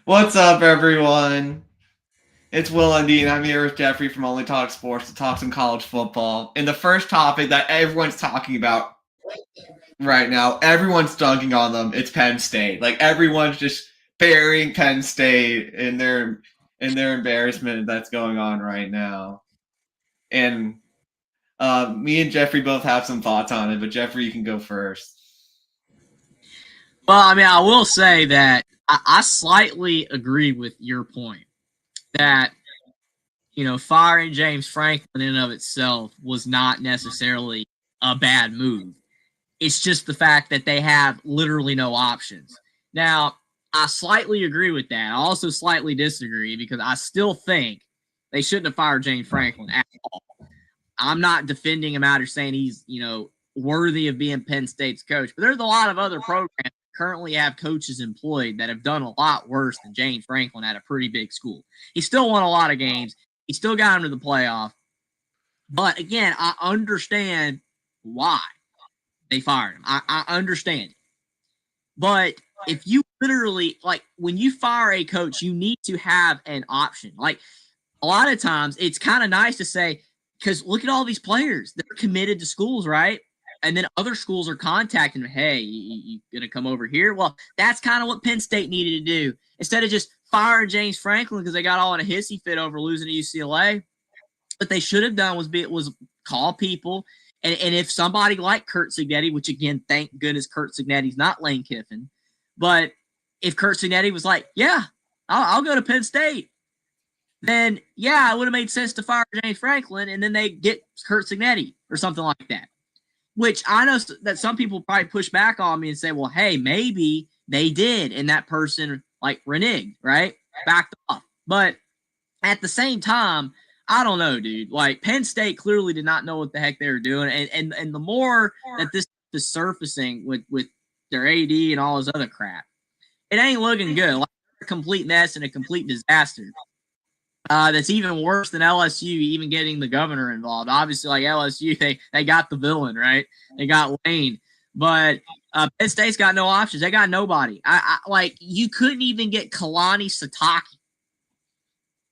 What's up, everyone? It's Will and Dean. I'm here with Jeffrey from Only Talk Sports to talk some college football. And the first topic that everyone's talking about right now, everyone's dunking on them. It's Penn State. Like everyone's just burying Penn State in their embarrassment that's going on right now. And me and Jeffrey both have some thoughts on it, but Jeffrey, you can go first. Well, I mean, I will say that I slightly agree with your point that, firing James Franklin in and of itself was not necessarily a bad move. It's just the fact that they have literally no options. Now, I slightly agree with that. I also slightly disagree because I still think they shouldn't have fired James Franklin at all. I'm not defending him out or saying he's, worthy of being Penn State's coach, but there's a lot of other programs that currently have coaches employed that have done a lot worse than James Franklin at a pretty big school. He still won a lot of games. He still got him to the playoff. But again, I understand why they fired him. I understand it. But if you literally, like, when you fire a coach, you need to have an option. Like, a lot of times it's kind of nice to say, because look at all these players. They're committed to schools, right? And then other schools are contacting them. Hey, you going to come over here? Well, that's kind of what Penn State needed to do. Instead of just firing James Franklin because they got all in a hissy fit over losing to UCLA, what they should have done was call people. And if somebody like Kurt Cignetti, which again, thank goodness Kurt Cignetti's not Lane Kiffin, but if Kurt Cignetti was like, yeah, I'll go to Penn State, then yeah, it would have made sense to fire James Franklin and then they get Kurt Cignetti or something like that. Which I know that some people probably push back on me and say, well, hey, maybe they did, and that person like reneged, right? Backed off. But at the same time, I don't know, dude. Like Penn State clearly did not know what the heck they were doing, and the more that this is surfacing with their AD and all this other crap, it ain't looking good. Like a complete mess and a complete disaster. That's even worse than LSU even getting the governor involved. Obviously, like LSU, they got the villain, right? They got Lane. But Penn State's got no options. They got nobody. Like you couldn't even get Kalani Satake.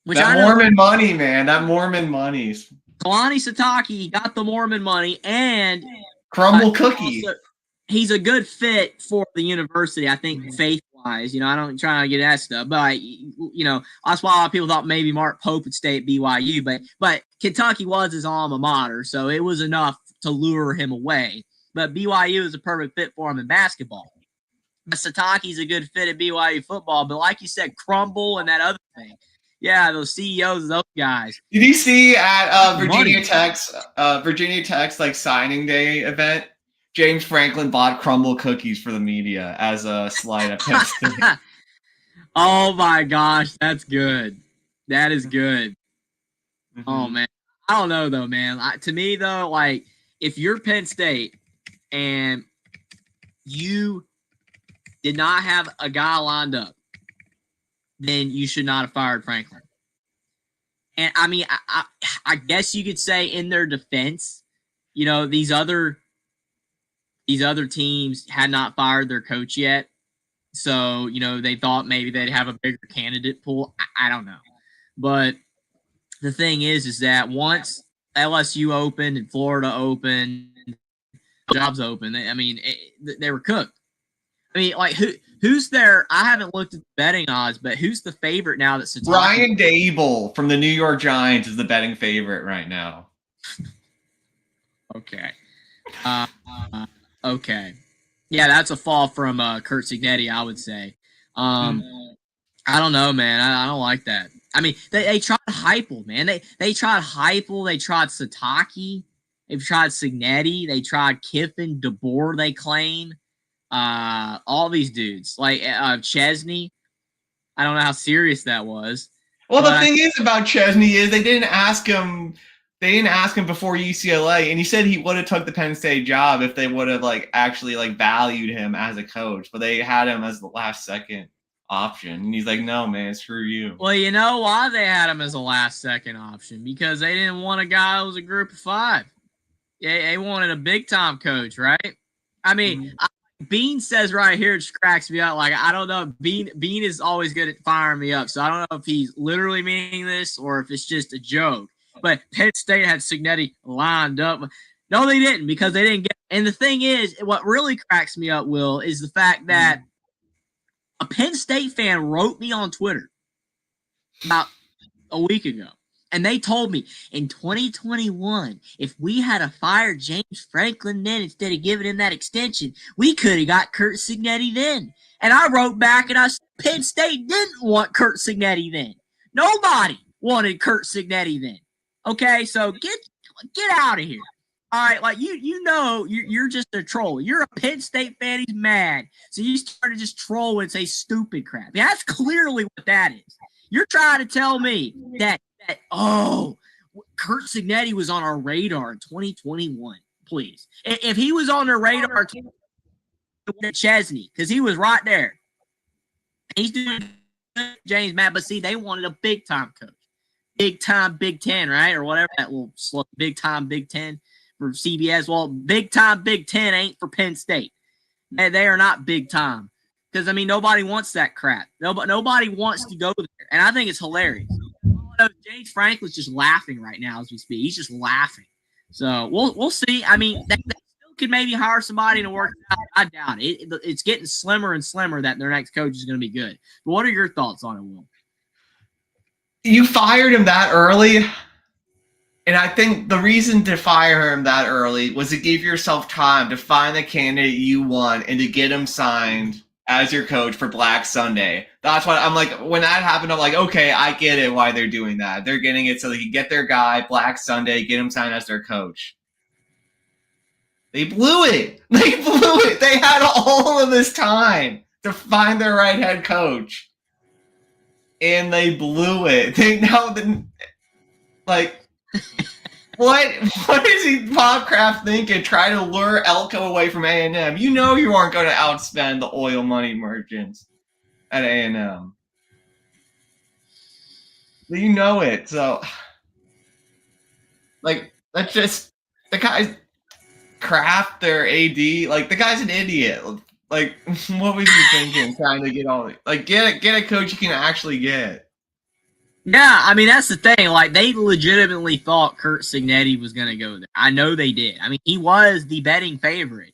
That Mormon money, man. That Mormon money. Kalani Satake got the Mormon money and crumble cookie. Also, he's a good fit for the university, I think, faith-wise. I don't try to get that stuff, but that's why a lot of people thought maybe Mark Pope would stay at BYU, but Kentucky was his alma mater, so it was enough to lure him away. But BYU is a perfect fit for him in basketball. But Satake's a good fit at BYU football, but like you said, crumble and that other thing. Yeah, those CEOs, those guys. Did you see at Virginia Tech's like signing day event? James Franklin bought crumble cookies for the media as a slight at Penn State. Oh my gosh, that's good. That is good. Mm-hmm. Oh man, I don't know though, man. To me though, like if you're Penn State and you did not have a guy lined up, then you should not have fired Franklin. And I mean, I guess you could say in their defense, these other teams had not fired their coach yet. So, they thought maybe they'd have a bigger candidate pool. I don't know. But the thing is that once LSU opened and Florida opened, jobs open, they were cooked. I mean, like, who's there? I haven't looked at the betting odds, but who's the favorite now that's Brian Dable from the New York Giants is the betting favorite right now. Okay. Okay. Yeah, that's a fall from Kurt Cignetti, I would say. I don't know, man. I don't like that. I mean, they tried Heupel, man. They tried Heupel. They tried Satake. They've tried Cignetti. They tried Kiffin, DeBoer, they claim. All these dudes. Like Chesney. I don't know how serious that was. Well, the thing is about Chesney is they didn't ask him before UCLA, and he said he would have took the Penn State job if they would have actually valued him as a coach, but they had him as the last second option, and he's like, no, man, screw you. Well, you know why they had him as a last second option? Because they didn't want a guy who was a group of five. Yeah, they wanted a big time coach, right? I mean, Bean says right here, it just cracks me up. Like, I don't know. Bean is always good at firing me up. So I don't know if he's literally meaning this or if it's just a joke. But Penn State had Cignetti lined up. No, they didn't, because they didn't get. And the thing is, what really cracks me up, Will, is the fact that a Penn State fan wrote me on Twitter about a week ago. And they told me in 2021, if we had fired James Franklin then instead of giving him that extension, we could have got Curt Cignetti then. And I wrote back and I said, Penn State didn't want Curt Cignetti then. Nobody wanted Curt Cignetti then. Okay, so get out of here. All right, like you're just a troll. You're a Penn State fan. He's mad, so you started just troll and say stupid crap. Yeah, that's clearly what that is. You're trying to tell me that Curt Cignetti was on our radar in 2021. Please, if he was on their radar, Chesney, because he was right there. He's doing James Matt, but see, they wanted a big time coach, big time Big Ten, right, or whatever that little big time Big Ten for CBS. Well, big time Big Ten ain't for Penn State. They are not big time, because I mean nobody wants that crap. Nobody wants to go there, and I think it's hilarious. James Franklin's just laughing right now as we speak. He's just laughing. So we'll see. I mean, they still could maybe hire somebody to work out. I doubt it. It's getting slimmer and slimmer that their next coach is going to be good. But what are your thoughts on it, Will? You fired him that early, and I think the reason to fire him that early was to give yourself time to find the candidate you want and to get him signed as your coach for Black Sunday. That's why I'm like, when that happened, I'm like, okay, I get it why they're doing that. They're getting it so they can get their guy Black Sunday, get him signed as their coach. They blew it. They had all of this time to find their right head coach, and they blew it. They now like. What is Bob Kraft thinking? Try to lure Elko away from A&M. You know you aren't going to outspend the oil money merchants at A&M. You know it. So, like, that's just the guy's Kraft, their AD. Like, the guy's an idiot. Like, what was he thinking? Trying to get all like get a coach you can actually get. Yeah, I mean, that's the thing. Like, they legitimately thought Curt Cignetti was going to go there. I know they did. I mean, he was the betting favorite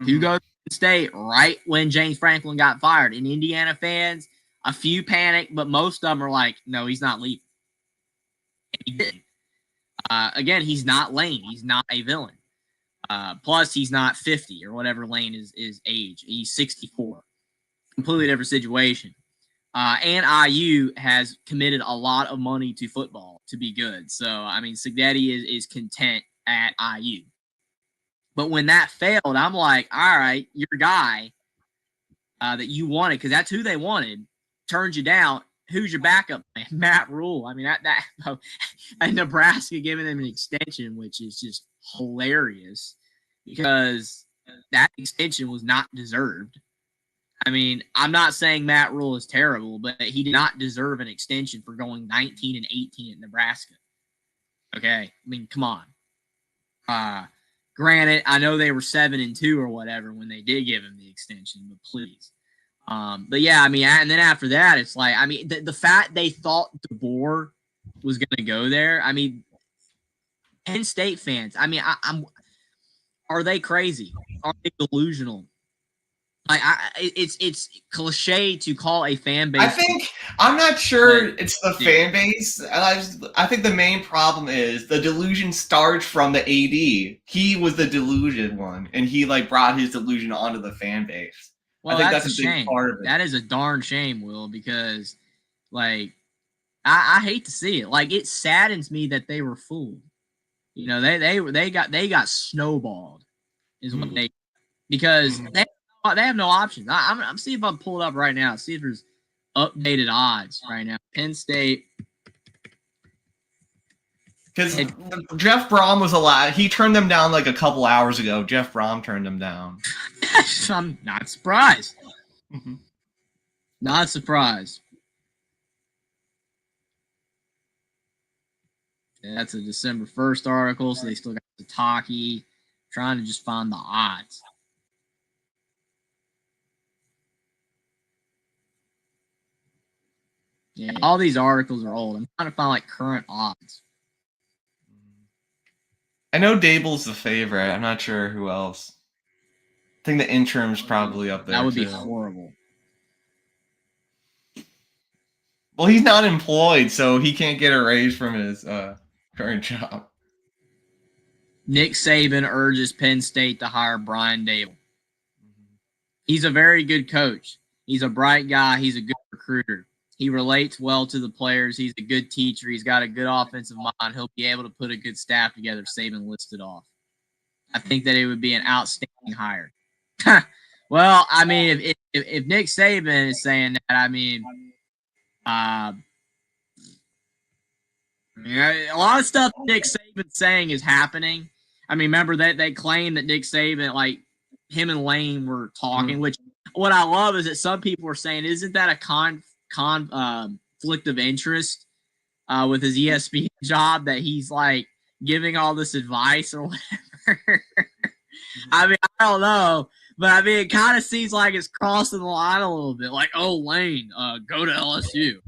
to go to Penn State right when James Franklin got fired. And Indiana fans, a few panicked, but most of them are like, no, he's not leaving. And he didn't. Again, he's not Lane. He's not a villain. Plus, he's not 50 or whatever Lane is age. He's 64. Completely different situation. And IU has committed a lot of money to football to be good. So, I mean, Cignetti is content at IU. But when that failed, I'm like, all right, your guy that you wanted, because that's who they wanted, turned you down. Who's your backup? Matt Rule. I mean, that Nebraska giving him an extension, which is just hilarious because that extension was not deserved. I mean, I'm not saying Matt Rule is terrible, but he did not deserve an extension for going 19-18 at Nebraska. Okay, I mean, come on. Granted, I know they were 7-2 or whatever when they did give him the extension, but please. But yeah, I mean, and then after that, it's like, I mean, the fact they thought DeBoer was going to go there. I mean, Penn State fans. I mean, are they crazy? Are they delusional? It's cliche to call a fan base. I'm not sure it's the fan base. I think the main problem is the delusion starts from the AD. He was the delusion one, and he like brought his delusion onto the fan base. Well, I think that's a big shame. Part of it. That is a darn shame, Will, because like I hate to see it. Like, it saddens me that they were fooled. You know, they got snowballed is what they, because they have no options. I'm see if I'm pulled up right now. See if there's updated odds right now. Penn State. Because Jeff Brom was allowed. He turned them down like a couple hours ago. Jeff Brom turned them down. I'm not surprised. Not surprised. Yeah, that's a December 1st article, so they still got the talkie. Trying to just find the odds. Yeah, all these articles are old. I'm trying to find like current odds. I know Dable's the favorite. I'm not sure who else. I think the interim's probably up there. That would too. be horrible. Well, he's not employed, so he can't get a raise from his current job. Nick Saban urges Penn State to hire Brian Dable. He's a very good coach. He's a bright guy. He's a good recruiter. He relates well to the players. He's a good teacher. He's got a good offensive mind. He'll be able to put a good staff together. Saban listed off. I think that it would be an outstanding hire. Well, I mean, if Nick Saban is saying that, I mean, a lot of stuff Nick Saban's saying is happening. I mean, remember that they claim that Nick Saban, like him and Lane were talking, which what I love is that some people are saying, isn't that a conflict of interest with his ESPN job that he's like giving all this advice or whatever? I mean, I don't know, but I mean, it kind of seems like it's crossing the line a little bit. Like, oh, Lane, go to LSU.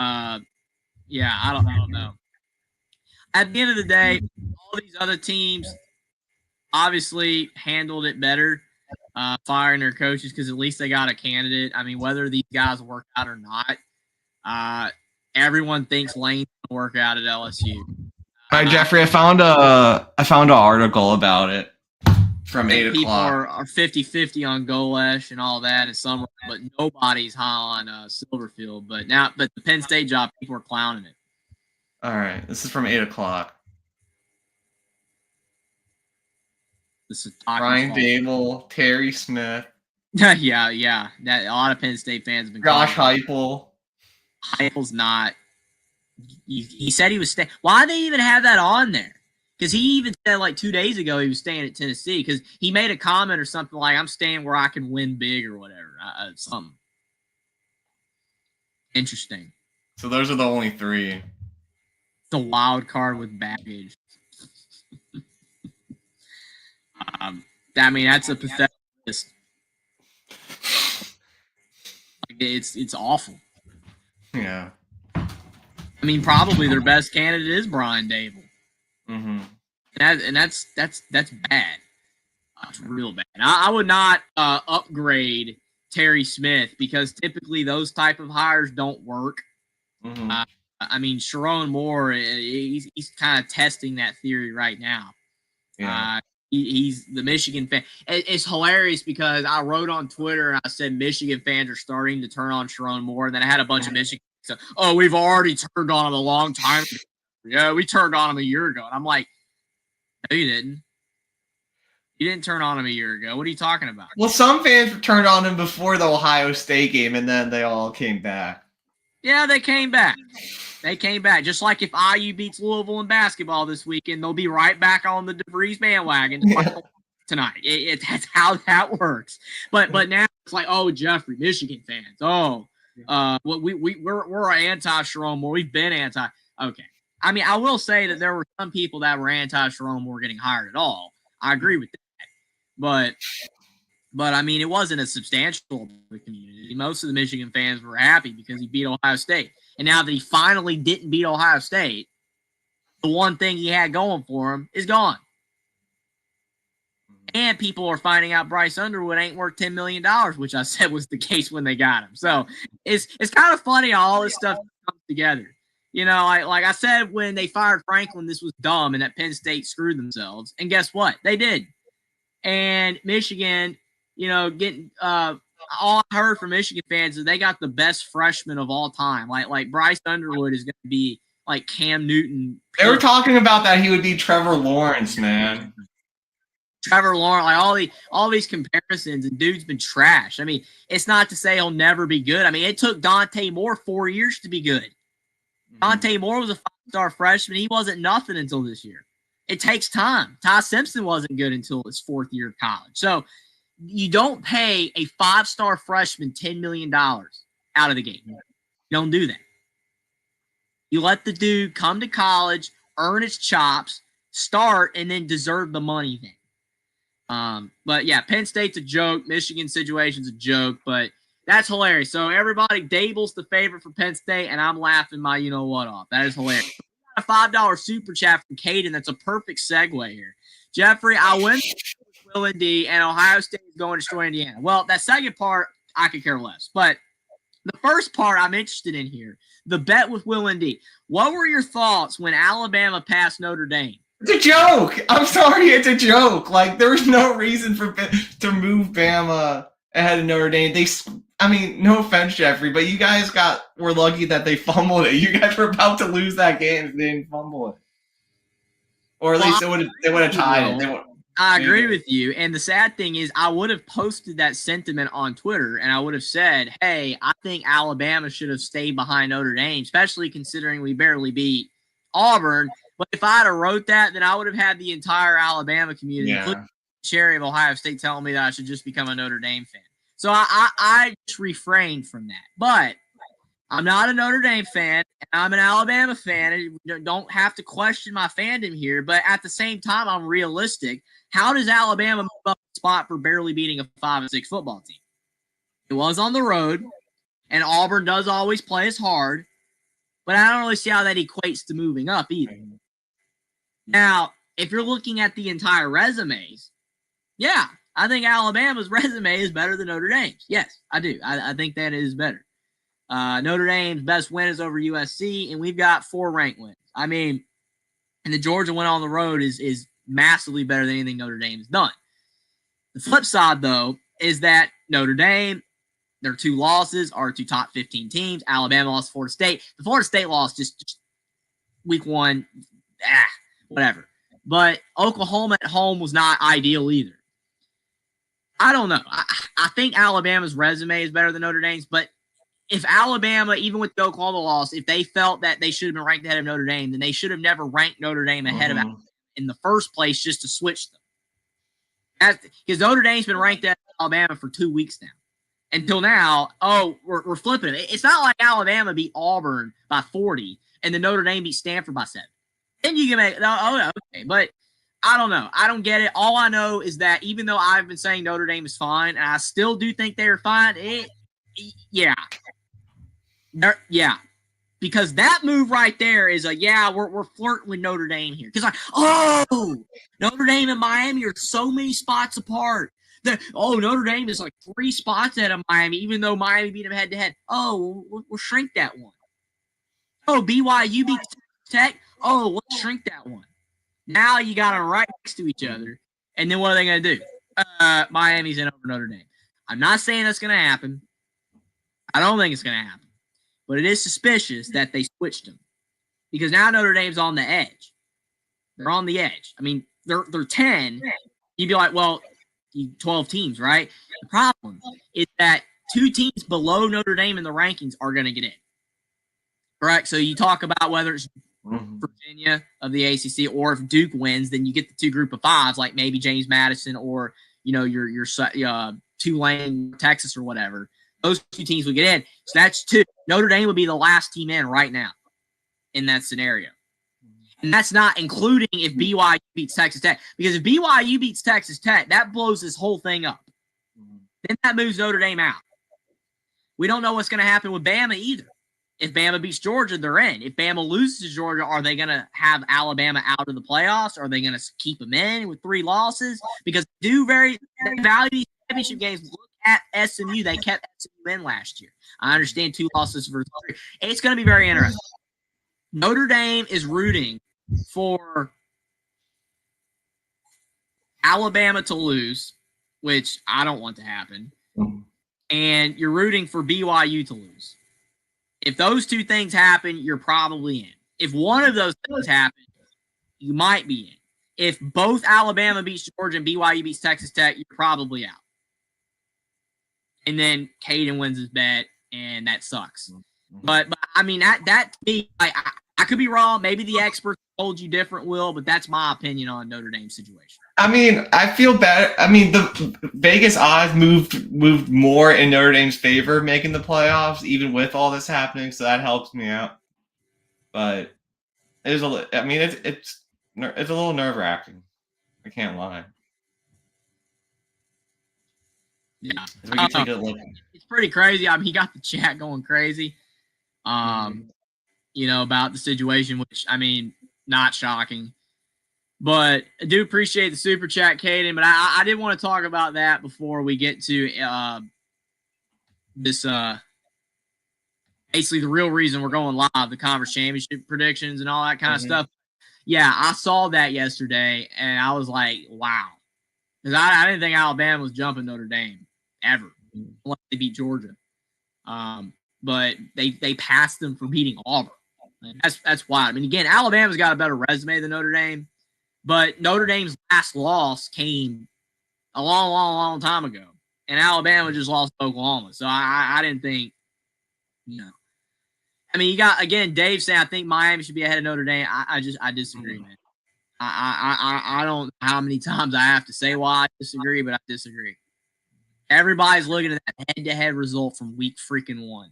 Yeah, I don't know. At the end of the day, all these other teams obviously handled it better, firing their coaches because at least they got a candidate. I mean, whether these guys work out or not, everyone thinks Lane's going to work out at LSU. All right, Jeffrey, I found an article about it from 8 o'clock. People are 50-50 on Golesh and all that, and some, but nobody's high on Silverfield. But the Penn State job, people are clowning it. All right, this is from 8 o'clock. This is Brian Dable, Terry Smith. yeah. That a lot of Penn State fans have been. Josh Heupel. Heupel's not. He said he was staying. Why they even have that on there? Because he even said like 2 days ago he was staying at Tennessee because he made a comment or something like, "I'm staying where I can win big" or whatever. Something interesting. So those are the only three. The wild card with baggage. I mean, that's a pathetic list. It's awful. Yeah. I mean, probably their best candidate is Brian Dable. Mm-hmm. And that's bad. That's real bad. I would not upgrade Terry Smith because typically those type of hires don't work. Mm-hmm. I mean, Sharon Moore, he's kind of testing that theory right now. Yeah. He's the Michigan fan. It's hilarious because I wrote on Twitter and I said Michigan fans are starting to turn on Sharon Moore, and then I had a bunch of Michigan fans say, "Oh, we've already turned on him a long time ago." Yeah, we turned on him a year ago. And I'm like, no, you didn't. You didn't turn on him a year ago. What are you talking about? Well, some fans turned on him before the Ohio State game, and then they all came back. Yeah, they came back. They came back. Just like if IU beats Louisville in basketball this weekend, they'll be right back on the DeVries bandwagon tonight. That's how that works. But now it's like, oh, Jeffrey, Michigan fans. Oh, we're anti-Sharon Moore. We've been anti. Okay. I mean, I will say that there were some people that were anti-Sharon Moore getting hired at all. I agree with that. But I mean, it wasn't a substantial community. Most of the Michigan fans were happy because he beat Ohio State. And now that he finally didn't beat Ohio State, the one thing he had going for him is gone. And people are finding out Bryce Underwood ain't worth $10 million, which I said was the case when they got him. So it's kind of funny how all this stuff comes together. You know, like I said, when they fired Franklin, this was dumb and that Penn State screwed themselves. And guess what? They did. And Michigan, you know, getting all I heard from Michigan fans is they got the best freshman of all time. Like Bryce Underwood is going to be like Cam Newton. They were talking about that he would be Trevor Lawrence, man. Trevor Lawrence, like all these comparisons, and dude's been trash. I mean, it's not to say he'll never be good. I mean, it took Dante Moore 4 years to be good. Dante Moore was a 5-star freshman. He wasn't nothing until this year. It takes time. Ty Simpson wasn't good until his 4th year of college. So you don't pay a 5-star freshman $10 million out of the gate. You don't do that. You let the dude come to college, earn his chops, start, and then deserve the money then. But yeah, Penn State's a joke. Michigan situation's a joke. But That's hilarious. So everybody, Dable's the favorite for Penn State, and I'm laughing my you-know-what off. That is hilarious. A $5 super chat from Caden. That's a perfect segue here. Jeffrey, I went with Will and D, and Ohio State is going to destroy Indiana. Well, that second part, I could care less. But the first part I'm interested in here, the bet with Will and D. What were your thoughts when Alabama passed Notre Dame? It's a joke. I'm sorry, it's a joke. Like, there was no reason to move Bama ahead of Notre Dame. No offense, Jeffrey, but you guys were lucky that they fumbled it. You guys were about to lose that game if they didn't fumble it. Or at least they would have tied it. I agree with you. And the sad thing is I would have posted that sentiment on Twitter and I would have said, hey, I think Alabama should have stayed behind Notre Dame, especially considering we barely beat Auburn. But if I had wrote that, then I would have had the entire Alabama community, including Cherry of Ohio State, telling me that I should just become a Notre Dame fan. So I just refrained from that. But I'm not a Notre Dame fan, and I'm an Alabama fan. And don't have to question my fandom here. But at the same time, I'm realistic. How does Alabama move up a spot for barely beating a 5-6 football team? It was on the road, and Auburn does always play as hard. But I don't really see how that equates to moving up either. Now, if you're looking at the entire resumes, yeah, I think Alabama's resume is better than Notre Dame's. Yes, I do. I think that is better. Notre Dame's best win is over USC, and we've got 4 ranked wins. I mean, and the Georgia win on the road is massively better than anything Notre Dame has done. The flip side, though, is that Notre Dame, their 2 losses are to top 15 teams. Alabama lost to Florida State. The Florida State loss just week 1, whatever. But Oklahoma at home was not ideal either. I don't know. I think Alabama's resume is better than Notre Dame's, but if Alabama, even with the Oklahoma loss, if they felt that they should have been ranked ahead of Notre Dame, then they should have never ranked Notre Dame ahead of Alabama in the first place just to switch them. Because Notre Dame's been ranked ahead of Alabama for 2 weeks now. Until now, we're flipping it. It's not like Alabama beat Auburn by 40 and then Notre Dame beat Stanford by 7. Then you can make, okay. But I don't know. I don't get it. All I know is that even though I've been saying Notre Dame is fine, and I still do think they are fine, yeah. Because that move right there is we're flirting with Notre Dame here. Because Notre Dame and Miami are so many spots apart. Notre Dame is like 3 spots ahead of Miami, even though Miami beat them head to head. We'll shrink that one. BYU beat Tech. Let's shrink that one. Now you got them right next to each other. And then what are they going to do? Miami's in over Notre Dame. I'm not saying that's going to happen. I don't think it's going to happen. But it is suspicious that they switched them. Because now Notre Dame's on the edge. They're on the edge. I mean, they're 10. You'd be like, 12 teams, right? The problem is that 2 teams below Notre Dame in the rankings are going to get in. Correct? So you talk about whether it's Virginia of the ACC or if Duke wins, then you get the 2 group of 5s, like maybe James Madison or, your Tulane, Texas or whatever. Those 2 teams would get in. So that's 2. Notre Dame would be the last team in right now in that scenario. And that's not including if BYU beats Texas Tech. Because if BYU beats Texas Tech, that blows this whole thing up. Then that moves Notre Dame out. We don't know what's going to happen with Bama either. If Bama beats Georgia, they're in. If Bama loses to Georgia, are they going to have Alabama out of the playoffs? Are they going to keep them in with 3 losses? Because they value these championship games. Look at SMU. They kept SMU in last year. I understand 2 losses versus 3. It's going to be very interesting. Notre Dame is rooting for Alabama to lose, which I don't want to happen. And you're rooting for BYU to lose. If those 2 things happen, you're probably in. If one of those things happen, you might be in. If both Alabama beats Georgia and BYU beats Texas Tech, you're probably out. And then Caden wins his bet, and that sucks. But I mean, that to me, I could be wrong. Maybe the experts told you different, Will, but that's my opinion on Notre Dame's situation. I mean, I feel better. I mean, the Vegas odds moved more in Notre Dame's favor making the playoffs, even with all this happening. So that helps me out. But it's a little nerve-wracking. I can't lie. Yeah. We can take a look. It's pretty crazy. I mean, he got the chat going crazy. You know, about the situation, which, I mean, not shocking. But I do appreciate the super chat, Caden. But I did want to talk about that before we get to this basically the real reason we're going live, the conference championship predictions and all that kind of stuff. Yeah, I saw that yesterday, and I was like, wow. Because I didn't think Alabama was jumping Notre Dame ever unless they beat Georgia. But they passed them for beating Auburn. And that's wild. I mean, again, Alabama's got a better resume than Notre Dame, but Notre Dame's last loss came a long time ago, and Alabama just lost to Oklahoma. So I didn't think, you know. I mean, you got, again, Dave saying I think Miami should be ahead of Notre Dame. I disagree, man. I don't know how many times I have to say why I disagree, but I disagree. Everybody's looking at that head-to-head result from week freaking 1.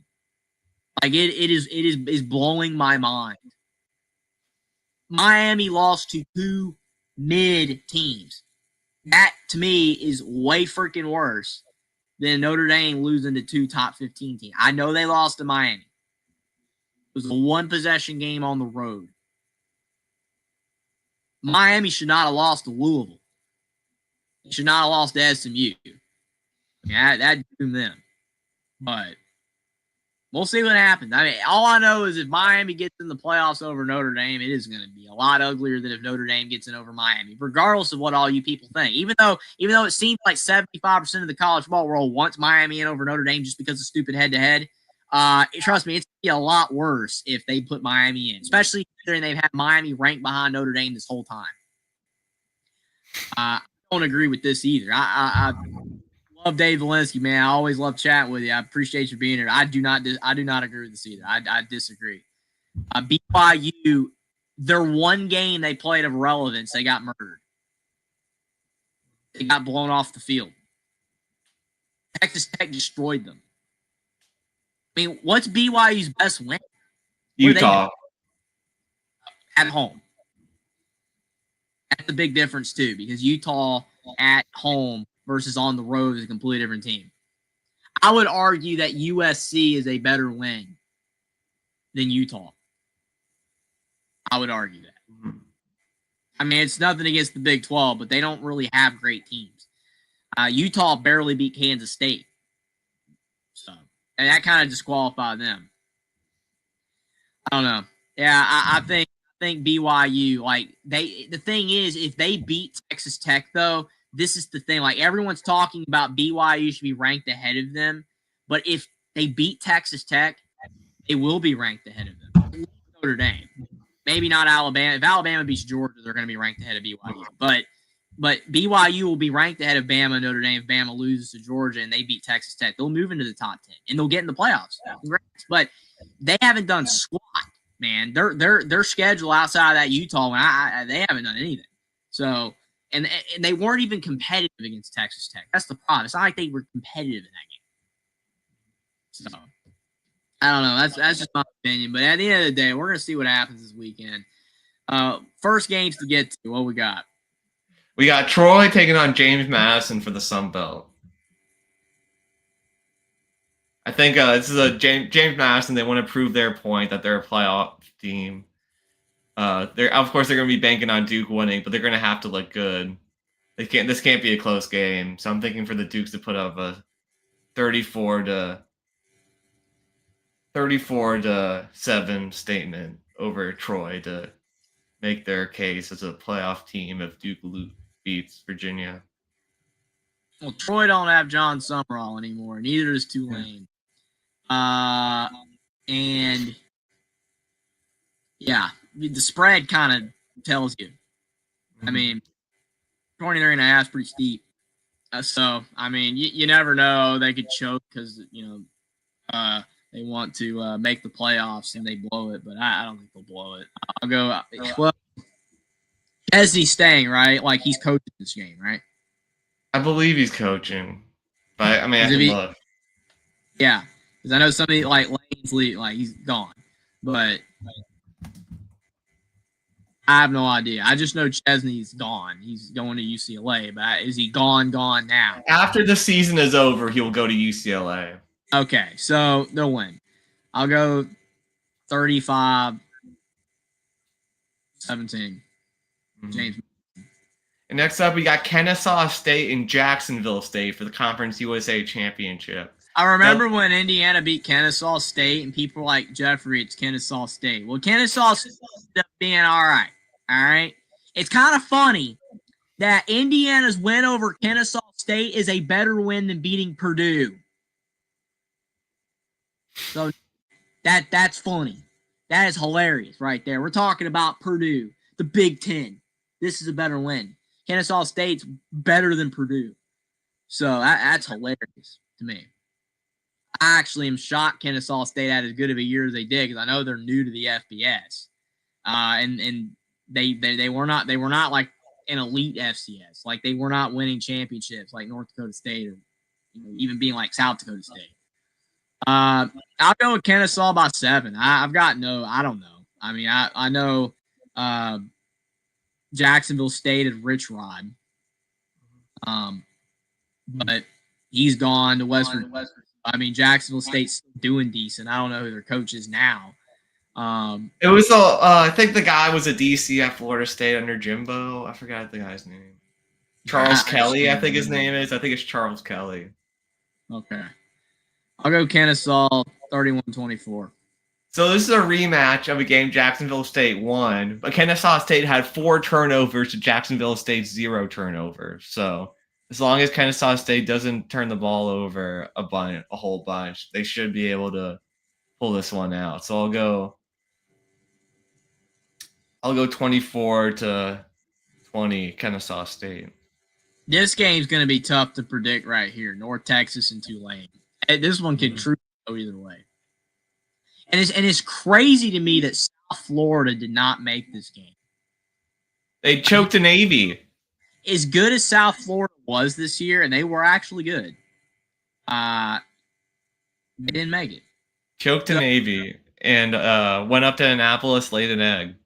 Like, it is blowing my mind. Miami lost to 2 mid teams. That, to me, is way freaking worse than Notre Dame losing to 2 top 15 teams. I know they lost to Miami. It was a 1-possession game on the road. Miami should not have lost to Louisville. They should not have lost to SMU. Yeah, that doomed them. But we'll see what happens. I mean, all I know is if Miami gets in the playoffs over Notre Dame, it is going to be a lot uglier than if Notre Dame gets in over Miami, regardless of what all you people think. Even though it seems like 75% of the college football world wants Miami in over Notre Dame just because of stupid head-to-head, trust me, it's going to be a lot worse if they put Miami in, especially considering they've had Miami ranked behind Notre Dame this whole time. I don't agree with this either. I love Dave Valinsky, man. I always love chatting with you. I appreciate you being here. I do not agree with this either. I disagree. BYU, their one game they played of relevance, they got murdered. They got blown off the field. Texas Tech destroyed them. I mean, what's BYU's best win? Utah. At home. That's a big difference, too, because Utah at home versus on the road is a completely different team. I would argue that USC is a better win than Utah. I would argue that. I mean, it's nothing against the Big 12, but they don't really have great teams. Utah barely beat Kansas State. So, and that kind of disqualified them. I don't know. Yeah, I think BYU, like, the thing is, if they beat Texas Tech, though, this is the thing. Like, everyone's talking about BYU should be ranked ahead of them. But if they beat Texas Tech, they will be ranked ahead of them. Notre Dame. Maybe not Alabama. If Alabama beats Georgia, they're going to be ranked ahead of BYU. But BYU will be ranked ahead of Bama, Notre Dame, if Bama loses to Georgia and they beat Texas Tech. They'll move into the top 10, and they'll get in the playoffs. Congrats. But they haven't done squat, man. Their schedule outside of that Utah one, they haven't done anything. So, and they weren't even competitive against Texas Tech. That's the problem. It's not like they were competitive in that game. So, I don't know. That's just my opinion. But at the end of the day, we're going to see what happens this weekend. First games to get to. What we got? We got Troy taking on James Madison for the Sun Belt. I think this is a James Madison. They want to prove their point that they're a playoff team. Of course they're going to be banking on Duke winning, but they're going to have to look good. This can't be a close game. So I'm thinking for the Dukes to put up a 34-7 statement over Troy to make their case as a playoff team if Duke beats Virginia. Well, Troy don't have John Summerall anymore. Neither does Tulane. And yeah, the spread kind of tells you. I mean, 23.5 is pretty steep. So, I mean, you never know. They could choke because, they want to make the playoffs and they blow it, but I don't think they'll blow it. I'll go. Well, Chesney's staying, right? Like, he's coaching this game, right? I believe he's coaching, but I mean, I can look. Yeah, because I know somebody like Lane's lead, like he's gone, but I have no idea. I just know Chesney's gone. He's going to UCLA, but is he gone now? After the season is over, he will go to UCLA. Okay, so they'll win. I'll go 35-17. James. And next up, we got Kennesaw State and Jacksonville State for the Conference USA Championship. I remember when Indiana beat Kennesaw State, and people were like, Jeffrey, it's Kennesaw State. Well, Kennesaw State ended up being all right. All right. It's kind of funny that Indiana's win over Kennesaw State is a better win than beating Purdue. So that's funny. That is hilarious right there. We're talking about Purdue, the Big Ten. This is a better win. Kennesaw State's better than Purdue. So that's hilarious to me. I actually am shocked Kennesaw State had as good of a year as they did because I know they're new to the FBS, and they were not like an elite FCS, like they were not winning championships like North Dakota State or even being like South Dakota State. I'll go with Kennesaw by 7. I don't know. I mean, I know Jacksonville State is Rich Rod, but he's gone to Western. I mean, Jacksonville State's doing decent. I don't know who their coach is now. It was I think the guy was a DC at Florida State under Jimbo. I forgot the guy's name. Charles Kelly, I think his name is. I think it's Charles Kelly. Okay. I'll go Kennesaw 31-24. So this is a rematch of a game Jacksonville State won, but Kennesaw State had 4 turnovers to Jacksonville State's 0 turnovers. So as long as Kennesaw State doesn't turn the ball over a whole bunch, they should be able to pull this one out. So I'll go 24-20 Kennesaw State. This game's going to be tough to predict right here. North Texas and Tulane. This one could truly go either way. And it's crazy to me that South Florida did not make this game. They choked a Navy. As good as South Florida was this year, and they were actually good, they didn't make it. Choked a Navy and went up to Annapolis, laid an egg.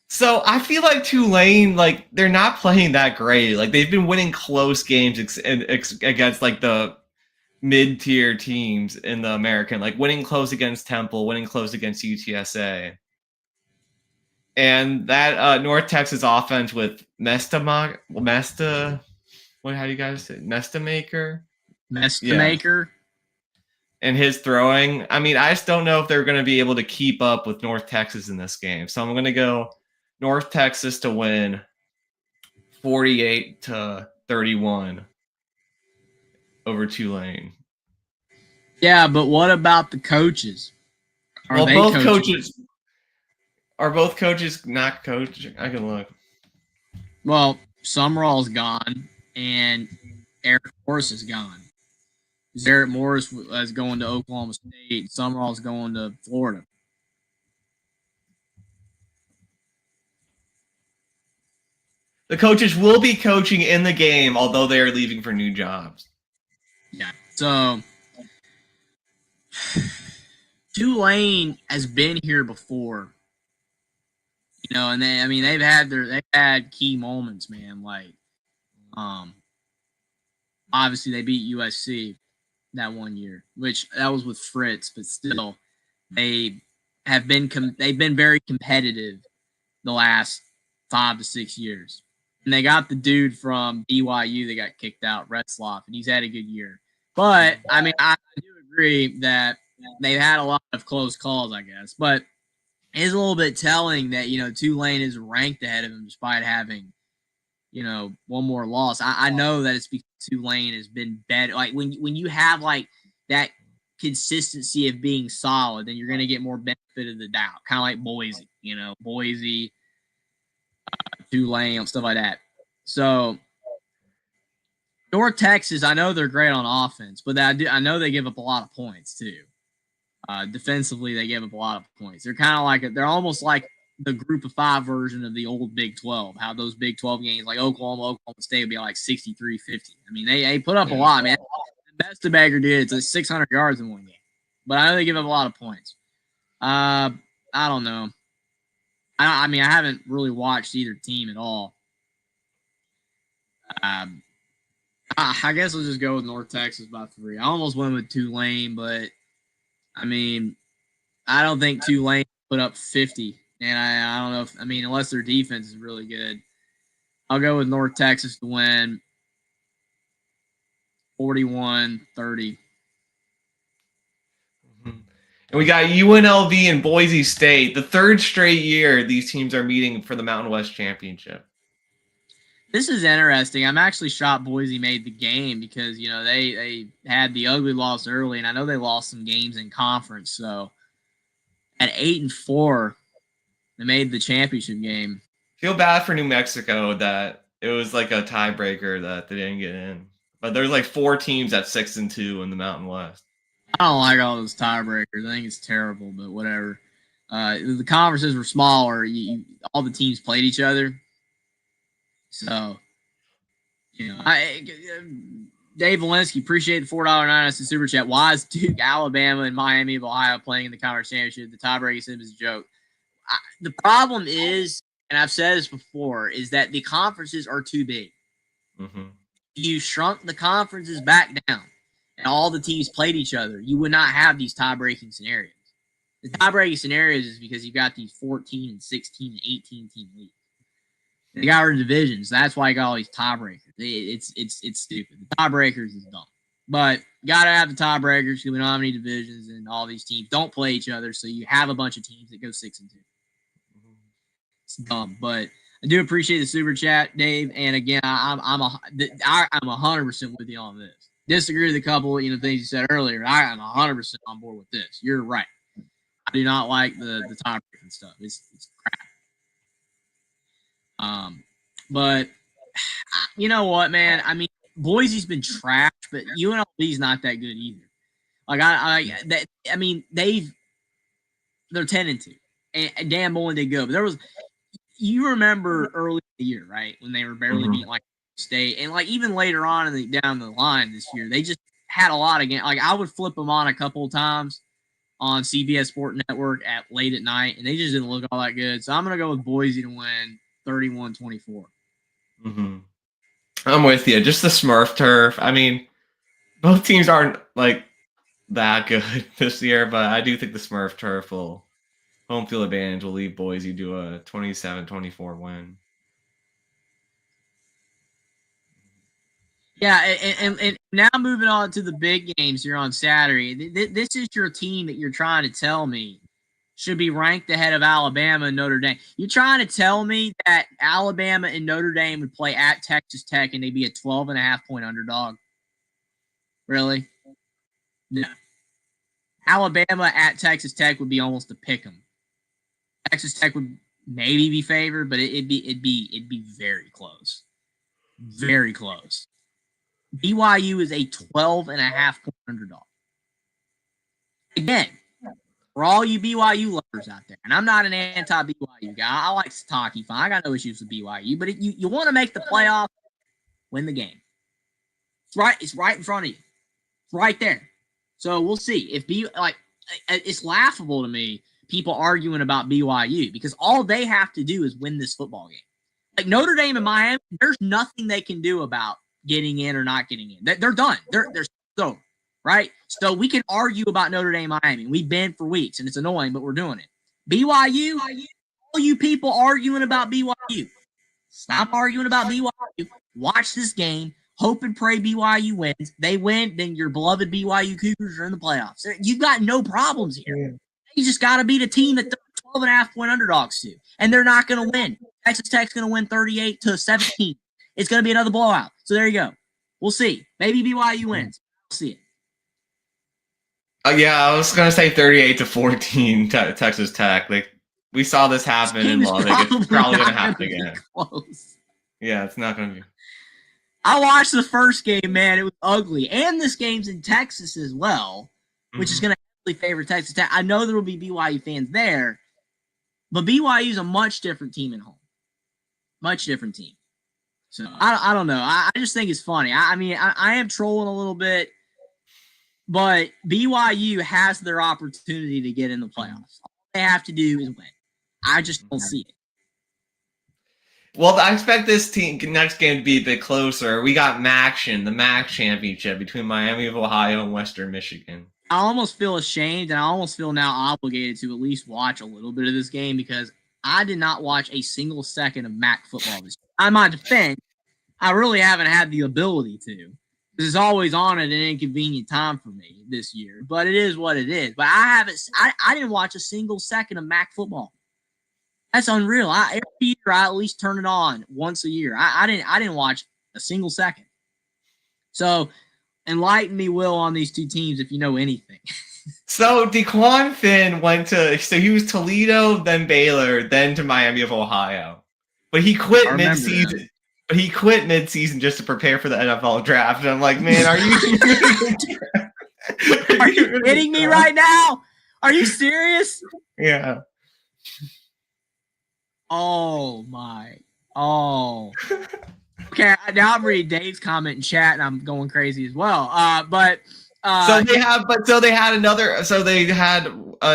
So I feel like Tulane, like they're not playing that great. Like they've been winning close games against like the mid-tier teams in the American, like winning close against Temple, winning close against UTSA. And that North Texas offense with Mesta, how do you guys say? Mestamaker? Mestamaker. Yeah. And his throwing. I mean, I just don't know if they're going to be able to keep up with North Texas in this game. So I'm going to go North Texas to win 48-31 over Tulane. Yeah, but what about the coaches? Are both coaches not coaching? I can look. Well, Summerall's gone, and Eric Morris is gone. Eric Morris is going to Oklahoma State. Summerall's going to Florida. The coaches will be coaching in the game, although they are leaving for new jobs. Yeah. So Tulane has been here before. And they've had key moments, man. Like, obviously they beat USC that one year, which that was with Fritz, but still, they've been very competitive the last 5 to 6 years. And they got the dude from BYU that got kicked out, Retzloff, and he's had a good year. But I do agree that they've had a lot of close calls, I guess. But it's a little bit telling that, Tulane is ranked ahead of him despite having, one more loss. I know that it's because Tulane has been better. Like when you have like that consistency of being solid, then you're going to get more benefit of the doubt. Kind of like Boise, Boise, Tulane, stuff like that. So North Texas, I know they're great on offense, but I know they give up a lot of points too. Defensively, they give up a lot of points. They're kind of like they're almost like the Group of 5 version of the old Big 12. How those Big 12 games, like Oklahoma State, would be like 63-50. I mean, they put up a lot, man. The best the Bagger did, it's like 600 yards in one game, but I know they give up a lot of points. I don't know. I mean, I haven't really watched either team at all. I guess I'll just go with North Texas by 3. I almost went with Tulane, but I mean, I don't think Tulane put up 50. And I don't know if, I mean, unless their defense is really good. I'll go with North Texas to win 41-30. And we got UNLV and Boise State. The third straight year these teams are meeting for the Mountain West Championship. This is interesting. I'm actually shocked Boise made the game because, you know, they had the ugly loss early, and I know they lost some games in conference. So at 8-4, they made the championship game. Feel bad for New Mexico that it was like a tiebreaker that they didn't get in. But there's like 4 teams at 6-2 in the Mountain West. I don't like all those tiebreakers. I think it's terrible, but whatever. The conferences were smaller. All the teams played each other. So, you know, Dave Walensky, appreciate the $4.09 as the super chat. Why is Duke, Alabama, and Miami of Ohio playing in the conference championship? The tiebreaker is a joke. The problem is, and I've said this before, is that the conferences are too big. Mm-hmm. You shrunk the conferences back down, and all the teams played each other. You would not have these tie-breaking scenarios. The tie-breaking scenarios is because you've got these 14 and 16 and 18 team leagues. They got rid of divisions. That's why you got all these tiebreakers. It's stupid. The tiebreakers is dumb. But you got to have the tiebreakers because we don't have any divisions, and all these teams don't play each other, so you have a bunch of teams that go 6-2. It's dumb, but I do appreciate the super chat, Dave. And again, I'm 100% with you on this. Disagree with a couple, things you said earlier. I'm 100% on board with this. You're right. I do not like the tiebreaking stuff. It's crap. But you know what, man? I mean, Boise's been trashed, but UNLV's not that good either. Like they're 10-2, and Dan Mullen did good. But you remember early in the year, right, when they were barely beating like State, and like even later on down the line this year, they just had a lot of games. Like I would flip them on a couple of times on CBS Sport Network at late at night, and they just didn't look all that good. So I'm gonna go with Boise to win 31-24. Mm-hmm. I'm with you. Just the Smurf turf. I mean, both teams aren't like that good this year, but I do think the Smurf turf home field advantage will leave Boise to a 27-24 win. Yeah, and now moving on to the big games here on Saturday. This is your team that you're trying to tell me should be ranked ahead of Alabama and Notre Dame. You're trying to tell me that Alabama and Notre Dame would play at Texas Tech and they'd be a 12.5-point underdog? Really? No. Alabama at Texas Tech would be almost a pick 'em. Texas Tech would maybe be favored, but it'd be very close. Very close. BYU is a 12.5-point underdog. Again, for all you BYU lovers out there, and I'm not an anti-BYU guy. I like Sataki fine. I got no issues with BYU, but you want to make the playoff, win the game. It's right in front of you. It's right there. So we'll see. It's laughable to me, people arguing about BYU, because all they have to do is win this football game. Like Notre Dame and Miami, there's nothing they can do about getting in or not getting in. They're done. They're so right. So we can argue about Notre Dame, Miami. We've been for weeks, and it's annoying, but we're doing it. BYU, all you people arguing about BYU, stop arguing about BYU. Watch this game. Hope and pray BYU wins. They win, then your beloved BYU Cougars are in the playoffs. You've got no problems here. You just got to beat a team that 12.5-point underdogs to, and they're not going to win. Texas Tech's going to win 38-17. It's going to be another blowout. So there you go. We'll see. Maybe BYU wins. We'll see it. Yeah, I was going to say 38-14 Texas Tech. Like we saw this happen in Lubbock. It's probably going to happen again. Close. Yeah, it's not going to be. I watched the first game, man. It was ugly. And this game's in Texas as well, which is going to really favor Texas Tech. I know there will be BYU fans there, but BYU is a much different team at home. Much different team. So I don't know. I just think it's funny. I mean, I am trolling a little bit, but BYU has their opportunity to get in the playoffs. they have to do is win. I just don't see it. Well, I expect this team next game to be a bit closer. We got the MAC championship between Miami of Ohio and Western Michigan. I almost feel ashamed, and I almost feel now obligated to at least watch a little bit of this game because I did not watch a single second of MAC football this year. I'm on defense. I really haven't had the ability to. This is always on at an inconvenient time for me this year, but it is what it is. But I didn't watch a single second of MAC football. That's unreal. Every year I at least turn it on once a year. I didn't watch a single second. So enlighten me, Will, on these two teams if you know anything. So DeQuan Finn he was Toledo, then Baylor, then to Miami of Ohio. But he quit mid-season. But he quit mid-season just to prepare for the NFL draft. And I'm like, man, are you Are you kidding me right now? Are you serious? Yeah. Oh my. Oh. Okay, now I'm reading Dave's comment in chat, and I'm going crazy as well.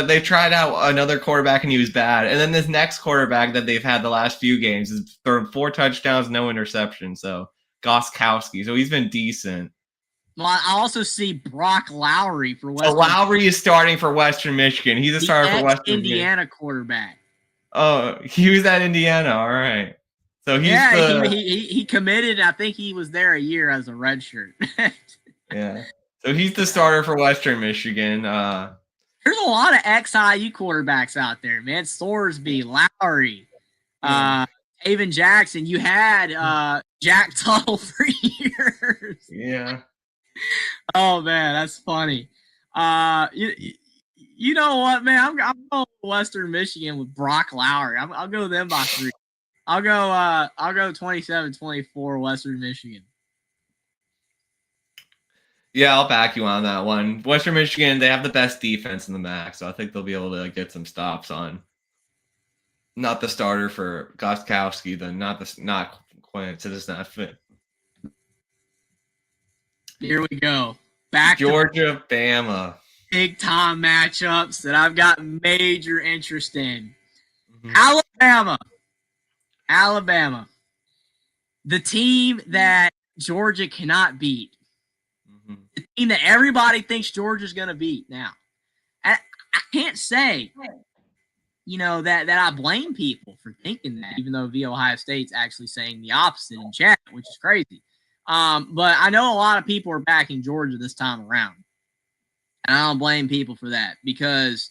They tried out another quarterback and he was bad, and then this next quarterback that they've had the last few games has thrown 4 touchdowns, no interceptions. So Goskowski, so he's been decent. Well, I also see Brock Lowry for Western. So Lowry is starting for Western Michigan. He's a starter for Western Indiana quarterback. Oh, he was at Indiana. All right. So he committed. I think he was there a year as a redshirt. Yeah. So he's the starter for Western Michigan. There's a lot of ex-IU quarterbacks out there, man. Sorsby, Lowry, Haven Jackson. You had Jack Tuttle for years. Yeah. Oh man, that's funny. You know what, man? I'm going Western Michigan with Brock Lowry. I'll go them by 3. I'll go 27-24 Western Michigan. Yeah, I'll back you on that one. Western Michigan, they have the best defense in the MAC, so I think they'll be able to get some stops on. Not the starter for Goskowski, not Quinn, so it's not fit. Here we go. Back Georgia, Bama. Big time matchups that I've got major interest in. Mm-hmm. Alabama. The team that Georgia cannot beat. Mm-hmm. The team that everybody thinks Georgia's going to beat now. I can't say, that I blame people for thinking that, even though Ohio State's actually saying the opposite in chat, which is crazy. But I know a lot of people are backing Georgia this time around. And I don't blame people for that because,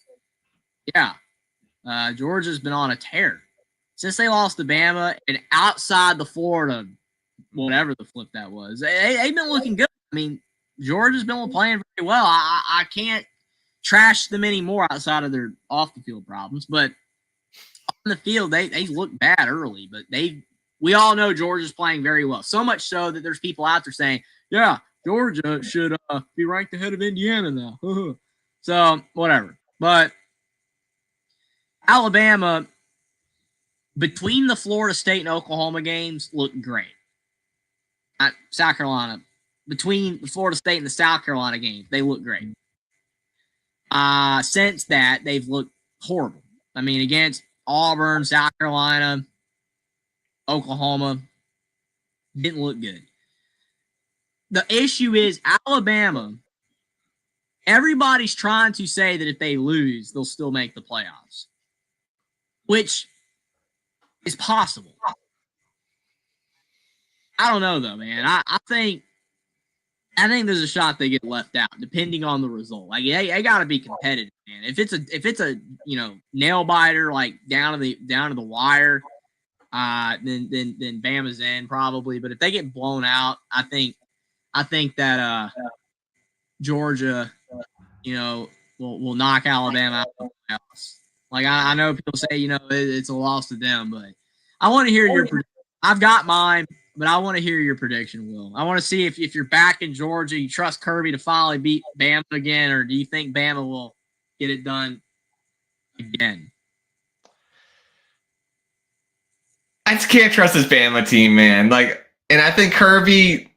Georgia's been on a tear. Since they lost to Bama and outside the Florida, whatever the flip that was, they've been looking good. I mean, Georgia's been playing very well. I can't trash them anymore outside of their off-the-field problems. But on the field, they look bad early. But we all know Georgia's playing very well. So much so that there's people out there saying, yeah, Georgia should be ranked ahead of Indiana now. So, whatever. But Alabama, between the Florida State and Oklahoma games, looked great. South Carolina, between the Florida State and the South Carolina game, they look great. Since that, they've looked horrible. I mean, against Auburn, South Carolina, Oklahoma, didn't look good. The issue is Alabama, everybody's trying to say that if they lose, they'll still make the playoffs, which is possible. I don't know, though, man. I think there's a shot they get left out, depending on the result. Like, they got to be competitive, man. If it's a nail biter, like down to the wire, then Bama's in probably. But if they get blown out, I think that Georgia, will knock Alabama out of the playoffs. Like, I know people say, it's a loss to them, but I want to hear your prediction. I've got mine, but I want to hear your prediction, Will. I want to see if you're back in Georgia, you trust Kirby to finally beat Bama again, or do you think Bama will get it done again? I just can't trust this Bama team, man. And I think Kirby,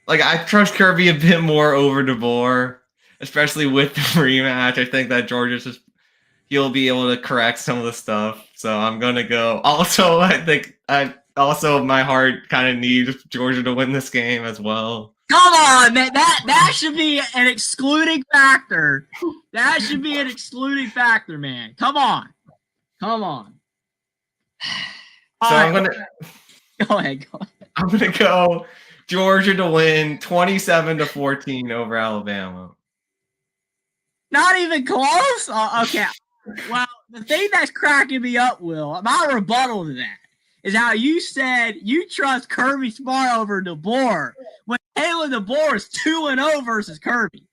I trust Kirby a bit more over DeBoer, especially with the rematch. I think that Georgia's just he'll be able to correct some of the stuff. So I'm gonna go. Also, I think my heart kind of needs Georgia to win this game as well. Come on, man. That should be an excluding factor. That should be an excluding factor, man. Come on. So I'm gonna go ahead. I'm gonna go Georgia to win 27-14 over Alabama. Not even close? Okay. Well, the thing that's cracking me up, Will, my rebuttal to that is how you said you trust Kirby Smart over DeBoer when Kalen DeBoer is 2-0 versus Kirby.